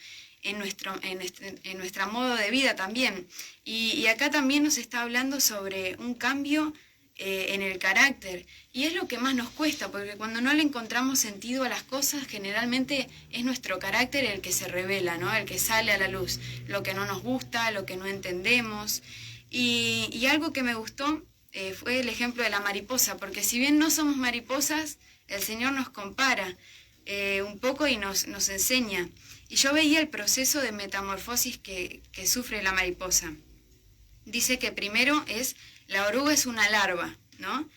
Speaker 2: en nuestro modo de vida también. Y acá también nos está hablando sobre un cambio en el carácter. Y es lo que más nos cuesta, porque cuando no le encontramos sentido a las cosas, generalmente es nuestro carácter el que se revela, ¿no? El que sale a la luz, lo que no nos gusta, lo que no entendemos. Y algo que me gustó fue el ejemplo de la mariposa, porque si bien no somos mariposas, el Señor nos compara un poco y nos enseña. Y yo veía el proceso de metamorfosis que sufre la mariposa. Dice que primero la oruga es una larva, ¿no?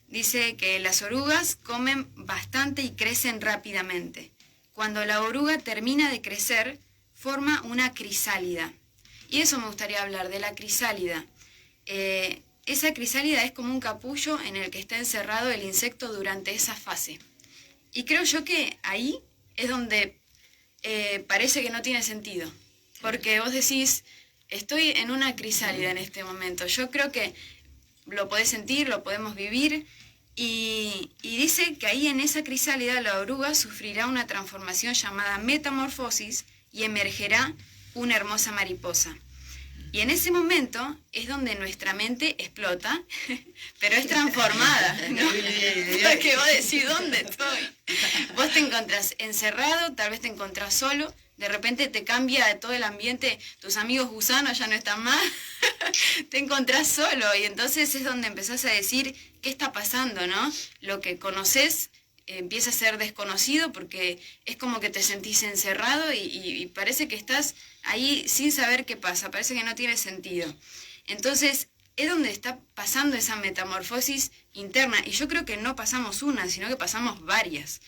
Speaker 2: Dice que las orugas comen bastante y crecen rápidamente. Cuando la oruga termina de crecer, forma una crisálida. Y eso me gustaría hablar, de la crisálida. Esa crisálida es como un capullo en el que está encerrado el insecto durante esa fase. Y creo yo que ahí es donde parece que no tiene sentido. Porque vos decís, estoy en una crisálida en este momento. Yo creo que lo podés sentir, lo podemos vivir. Y dice que ahí en esa crisálida la oruga sufrirá una transformación llamada metamorfosis y emergerá una hermosa mariposa. Y en ese momento es donde nuestra mente explota, pero es transformada, ¿no? Porque vos decís, ¿dónde estoy? Vos te encontrás encerrado, tal vez te encontrás solo, de repente te cambia todo el ambiente, tus amigos gusanos ya no están más, te encontrás solo y entonces es donde empezás a decir, ¿qué está pasando, no? Lo que conoces empieza a ser desconocido porque es como que te sentís encerrado y parece que estás ahí sin saber qué pasa, parece que no tiene sentido. Entonces es donde está pasando esa metamorfosis interna y yo creo que no pasamos una, sino que pasamos varias,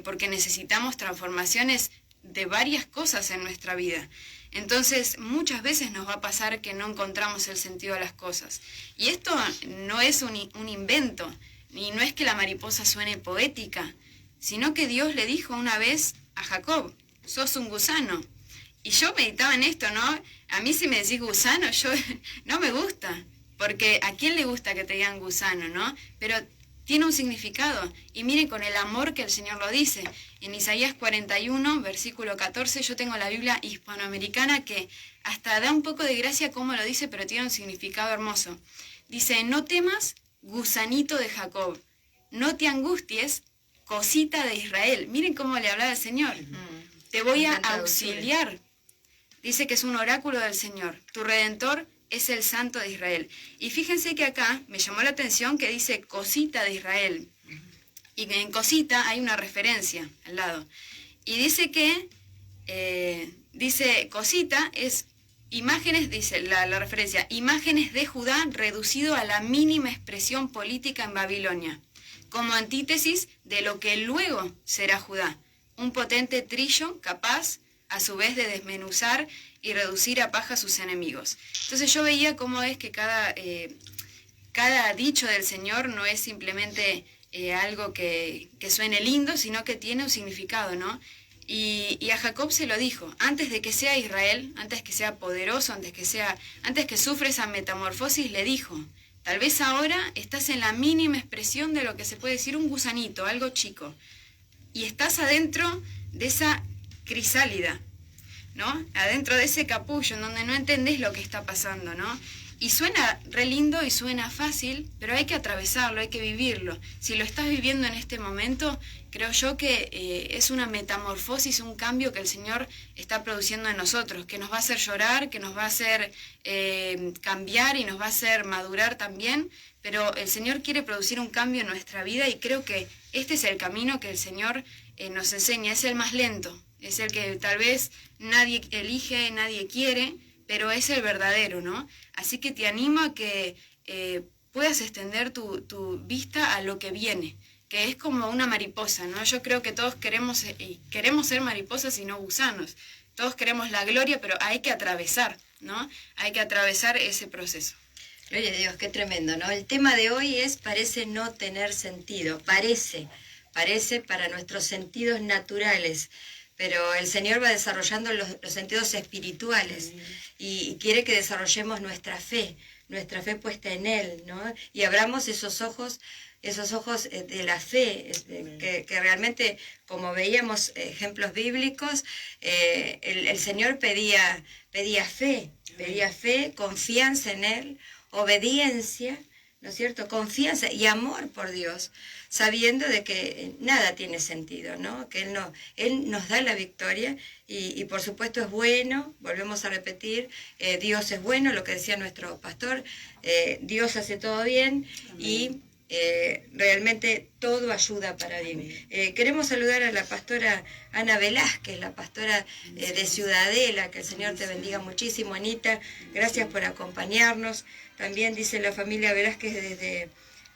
Speaker 2: porque necesitamos transformaciones de varias cosas en nuestra vida. Entonces muchas veces nos va a pasar que no encontramos el sentido a las cosas. Y esto no es un invento, y no es que la mariposa suene poética, sino que Dios le dijo una vez a Jacob, sos un gusano. Y yo meditaba en esto, ¿no? A mí si me decís gusano, yo no me gusta, porque ¿a quién le gusta que te digan gusano, no? Pero tiene un significado, y miren con el amor que el Señor lo dice. En Isaías 41, versículo 14, yo tengo la Biblia hispanoamericana que hasta da un poco de gracia cómo lo dice, pero tiene un significado hermoso. Dice, no temas, gusanito de Jacob, no te angusties, cosita de Israel. Miren cómo le hablaba el Señor. Te voy a auxiliar. Dice que es un oráculo del Señor. Tu Redentor es el Santo de Israel. Y fíjense que acá me llamó la atención que dice cosita de Israel. Y en cosita hay una referencia al lado. Y dice que, dice cosita es imágenes, dice la referencia, imágenes de Judá reducido a la mínima expresión política en Babilonia, como antítesis de lo que luego será Judá, un potente trillo capaz a su vez de desmenuzar y reducir a paja a sus enemigos. Entonces yo veía cómo es que cada dicho del Señor no es simplemente algo que suene lindo, sino que tiene un significado, ¿no? Y a Jacob se lo dijo, antes de que sea Israel, antes que sea poderoso, antes que sufra esa metamorfosis, le dijo, tal vez ahora estás en la mínima expresión de lo que se puede decir un gusanito, algo chico, y estás adentro de esa crisálida, ¿no? Adentro de ese capullo, en donde no entendés lo que está pasando, ¿no? Y suena re lindo y suena fácil, pero hay que atravesarlo, hay que vivirlo. Si lo estás viviendo en este momento, creo yo que es una metamorfosis, un cambio que el Señor está produciendo en nosotros, que nos va a hacer llorar, que nos va a hacer cambiar y nos va a hacer madurar también, pero el Señor quiere producir un cambio en nuestra vida y creo que este es el camino que el Señor nos enseña, es el más lento, es el que tal vez nadie elige, nadie quiere, pero es el verdadero, ¿no? Así que te animo a que puedas extender tu vista a lo que viene, que es como una mariposa, ¿no? Yo creo que todos queremos ser mariposas y no gusanos. Todos queremos la gloria, pero hay que atravesar, ¿no? Hay que atravesar ese proceso.
Speaker 3: Gloria a Dios, qué tremendo, ¿no? El tema de hoy es parece no tener sentido, parece para nuestros sentidos naturales, pero el Señor va desarrollando los sentidos espirituales y quiere que desarrollemos nuestra fe puesta en Él, ¿no? Y abramos esos ojos de la fe, que realmente, como veíamos ejemplos bíblicos, el Señor pedía fe, confianza en Él, obediencia, ¿no es cierto? Confianza y amor por Dios, sabiendo de que nada tiene sentido, ¿no? Que Él nos da la victoria y por supuesto es bueno, volvemos a repetir, Dios es bueno, lo que decía nuestro pastor, Dios hace todo bien. Amén. Y realmente todo ayuda para bien. Queremos saludar a la pastora Ana Velázquez, la pastora de Ciudadela, que el Señor te bendiga muchísimo, Anita, gracias por acompañarnos. También dice la familia Velázquez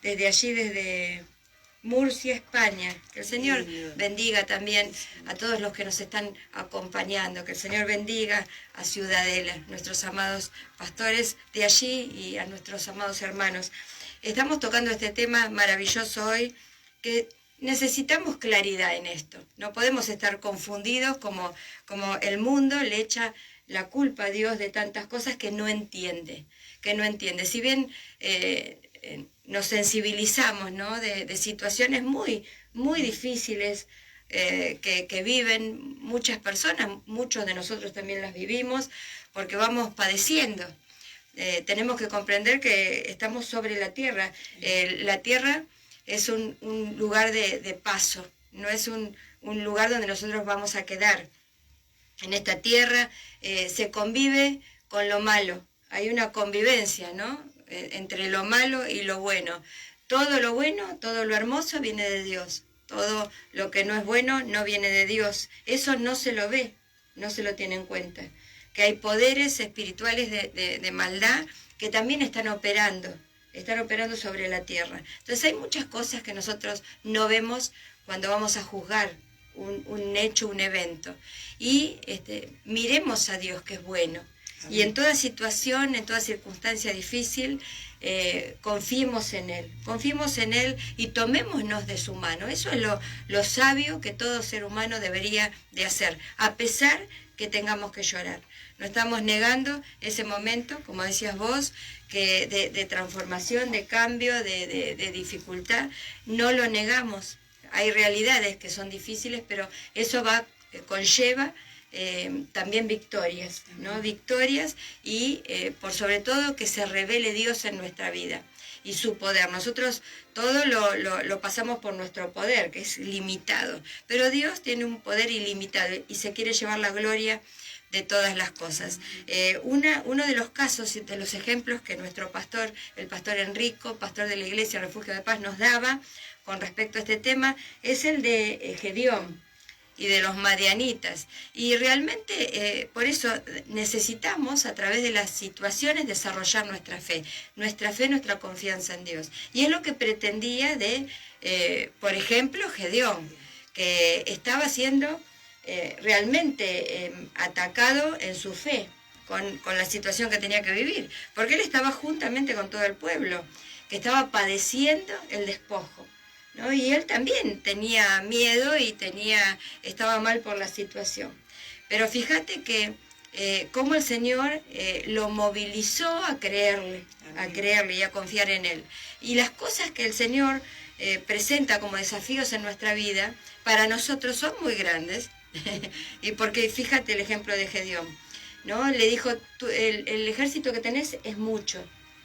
Speaker 3: desde allí, desde Murcia, España. Que el Señor bendiga también a todos los que nos están acompañando, que el Señor bendiga a Ciudadela, nuestros amados pastores de allí y a nuestros amados hermanos. Estamos tocando este tema maravilloso hoy, que necesitamos claridad en esto. No podemos estar confundidos como el mundo le echa la culpa a Dios de tantas cosas que no entiende. Si bien nos sensibilizamos, ¿no? de situaciones muy, muy difíciles que viven muchas personas, muchos de nosotros también las vivimos, porque vamos padeciendo. Tenemos que comprender que estamos sobre la tierra. La tierra es un lugar de paso, no es un lugar donde nosotros vamos a quedar. En esta tierra se convive con lo malo, hay una convivencia, ¿no? Entre lo malo y lo bueno. Todo lo bueno, todo lo hermoso viene de Dios. Todo lo que no es bueno no viene de Dios. Eso no se lo ve, no se lo tiene en cuenta. Que hay poderes espirituales de maldad que también están operando sobre la tierra. Entonces hay muchas cosas que nosotros no vemos cuando vamos a juzgar un hecho, un evento. Y miremos a Dios, que es bueno. Amén. Y en toda situación, en toda circunstancia difícil, confiemos en Él y tomémonos de su mano. Eso es lo sabio que todo ser humano debería de hacer, a pesar que tengamos que llorar. No estamos negando ese momento, como decías vos, que de transformación, de cambio, de dificultad, no lo negamos. Hay realidades que son difíciles, pero eso conlleva también victorias, ¿no? Victorias y por sobre todo que se revele Dios en nuestra vida y su poder. Nosotros todo lo pasamos por nuestro poder, que es limitado, pero Dios tiene un poder ilimitado y se quiere llevar la gloria de todas las cosas. Uno de los casos y de los ejemplos que nuestro pastor, el pastor Enrico, pastor de la Iglesia Refugio de Paz, nos daba con respecto a este tema, es el de Gedeón y de los madianitas. Y realmente por eso necesitamos a través de las situaciones desarrollar nuestra fe, nuestra confianza en Dios. Y es lo que pretendía por ejemplo, Gedeón, que estaba siendo realmente atacado en su fe con la situación que tenía que vivir, porque él estaba juntamente con todo el pueblo, que estaba padeciendo el despojo, ¿no? Y él también tenía miedo y estaba mal por la situación. Pero fíjate que cómo el Señor lo movilizó a creerle y a confiar en Él. Y las cosas que el Señor presenta como desafíos en nuestra vida, para nosotros son muy grandes. Y porque fíjate el ejemplo de Gedeón. ¿no? Le dijo, el ejército que tenés es mucho,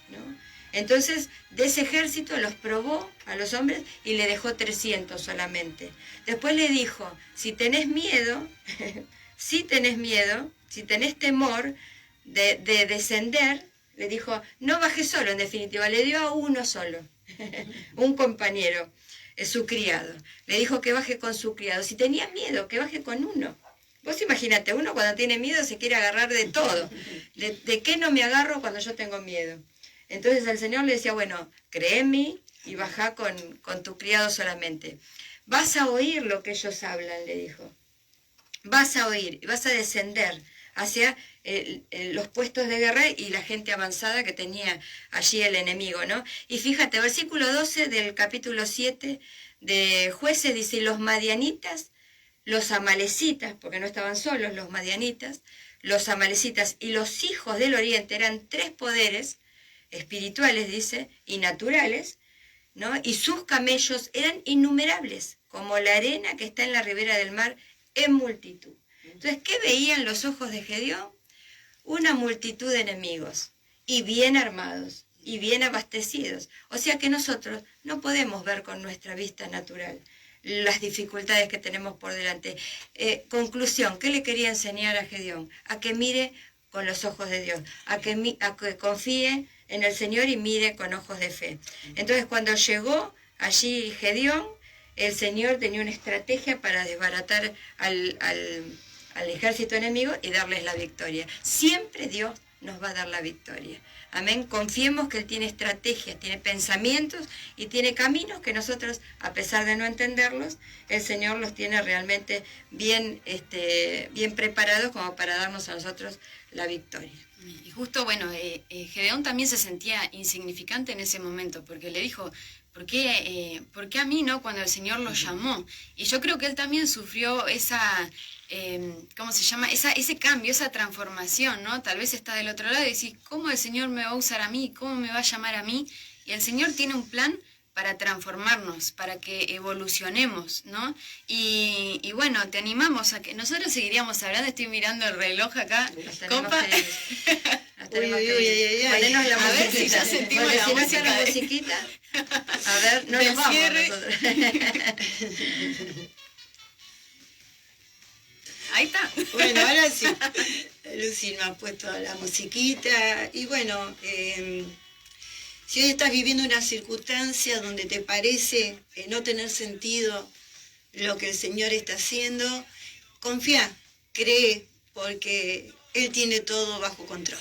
Speaker 3: ¿no? Entonces, de ese ejército los probó a los hombres y le dejó 300 solamente. Después le dijo, si tenés miedo, si tenés temor de descender, le dijo, no bajes solo, en definitiva, le dio a uno solo, un compañero, su criado. Le dijo que baje con su criado. Si tenía miedo, que baje con uno. Vos imagínate, uno cuando tiene miedo se quiere agarrar de todo. ¿De qué no me agarro cuando yo tengo miedo? Entonces el Señor le decía, bueno, cree en mí y baja con tu criado solamente. Vas a oír lo que ellos hablan, le dijo. Vas a oír, vas a descender hacia los puestos de guerra y la gente avanzada que tenía allí el enemigo, ¿no? Y fíjate, versículo 12 del capítulo 7 de Jueces dice, los madianitas, los amalecitas, porque no estaban solos los madianitas, los amalecitas y los hijos del oriente eran 3 poderes espirituales, dice, y naturales, ¿no? Y sus camellos eran innumerables, como la arena que está en la ribera del mar en multitud. Entonces, ¿qué veían los ojos de Gedeón? Una multitud de enemigos, y bien armados, y bien abastecidos. O sea que nosotros no podemos ver con nuestra vista natural las dificultades que tenemos por delante. Conclusión, ¿qué le quería enseñar a Gedeón? A que mire con los ojos de Dios, a que confíe en el Señor y mire con ojos de fe. Entonces, cuando llegó allí Gedeón, el Señor tenía una estrategia para desbaratar al ejército enemigo y darles la victoria. Siempre Dios nos va a dar la victoria. Amén. Confiemos que Él tiene estrategias, tiene pensamientos y tiene caminos que nosotros, a pesar de no entenderlos, el Señor los tiene realmente bien preparados como para darnos a nosotros la victoria.
Speaker 2: Y justo, bueno, Gedeón también se sentía insignificante en ese momento, porque le dijo, ¿por qué a mí, no? Cuando el Señor lo llamó. Y yo creo que él también sufrió esa, ¿cómo se llama? Ese cambio, esa transformación, ¿no? Tal vez está del otro lado y decís, ¿cómo el Señor me va a usar a mí? ¿Cómo me va a llamar a mí? Y el Señor tiene un plan para transformarnos, para que evolucionemos, ¿no? Y bueno, te animamos a que nosotros seguiríamos hablando. Estoy mirando el reloj acá, compa.
Speaker 3: Ponenos la
Speaker 2: a ver si ya sentimos la música.
Speaker 3: La musiquita. A ver, no nos vamos nosotros.
Speaker 2: Ahí está.
Speaker 4: Bueno, ahora sí. Lucy nos ha puesto la musiquita. Y bueno, si hoy estás viviendo una circunstancia donde te parece no tener sentido lo que el Señor está haciendo, confía, cree, porque Él tiene todo bajo control.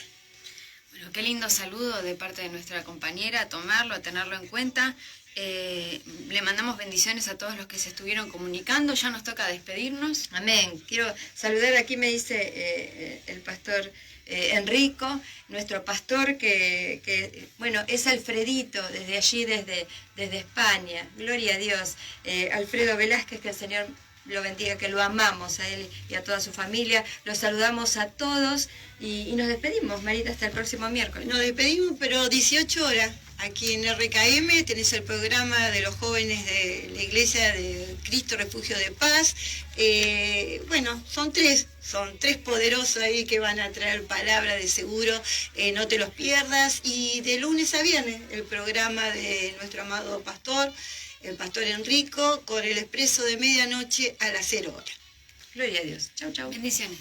Speaker 2: Bueno, qué lindo saludo de parte de nuestra compañera, a tomarlo, a tenerlo en cuenta. Le mandamos bendiciones a todos los que se estuvieron comunicando. Ya nos toca despedirnos.
Speaker 3: Amén. Quiero saludar, aquí me dice el pastor Enrico, nuestro pastor, que bueno, es Alfredito, desde allí, desde España. Gloria a Dios. Alfredo Velázquez, que el Señor lo bendiga, que lo amamos a él y a toda su familia. Los saludamos a todos y nos despedimos, Marita, hasta el próximo miércoles.
Speaker 4: Nos despedimos, pero 18 horas. Aquí en RKM tenés el programa de los jóvenes de la Iglesia de Cristo Refugio de Paz. Bueno, son tres poderosos ahí que van a traer palabra de seguro. No te los pierdas. Y de lunes a viernes el programa de nuestro amado pastor, el pastor Enrico, con el expreso de medianoche a las 0 horas.
Speaker 3: Gloria a Dios. Chau, chau.
Speaker 2: Bendiciones.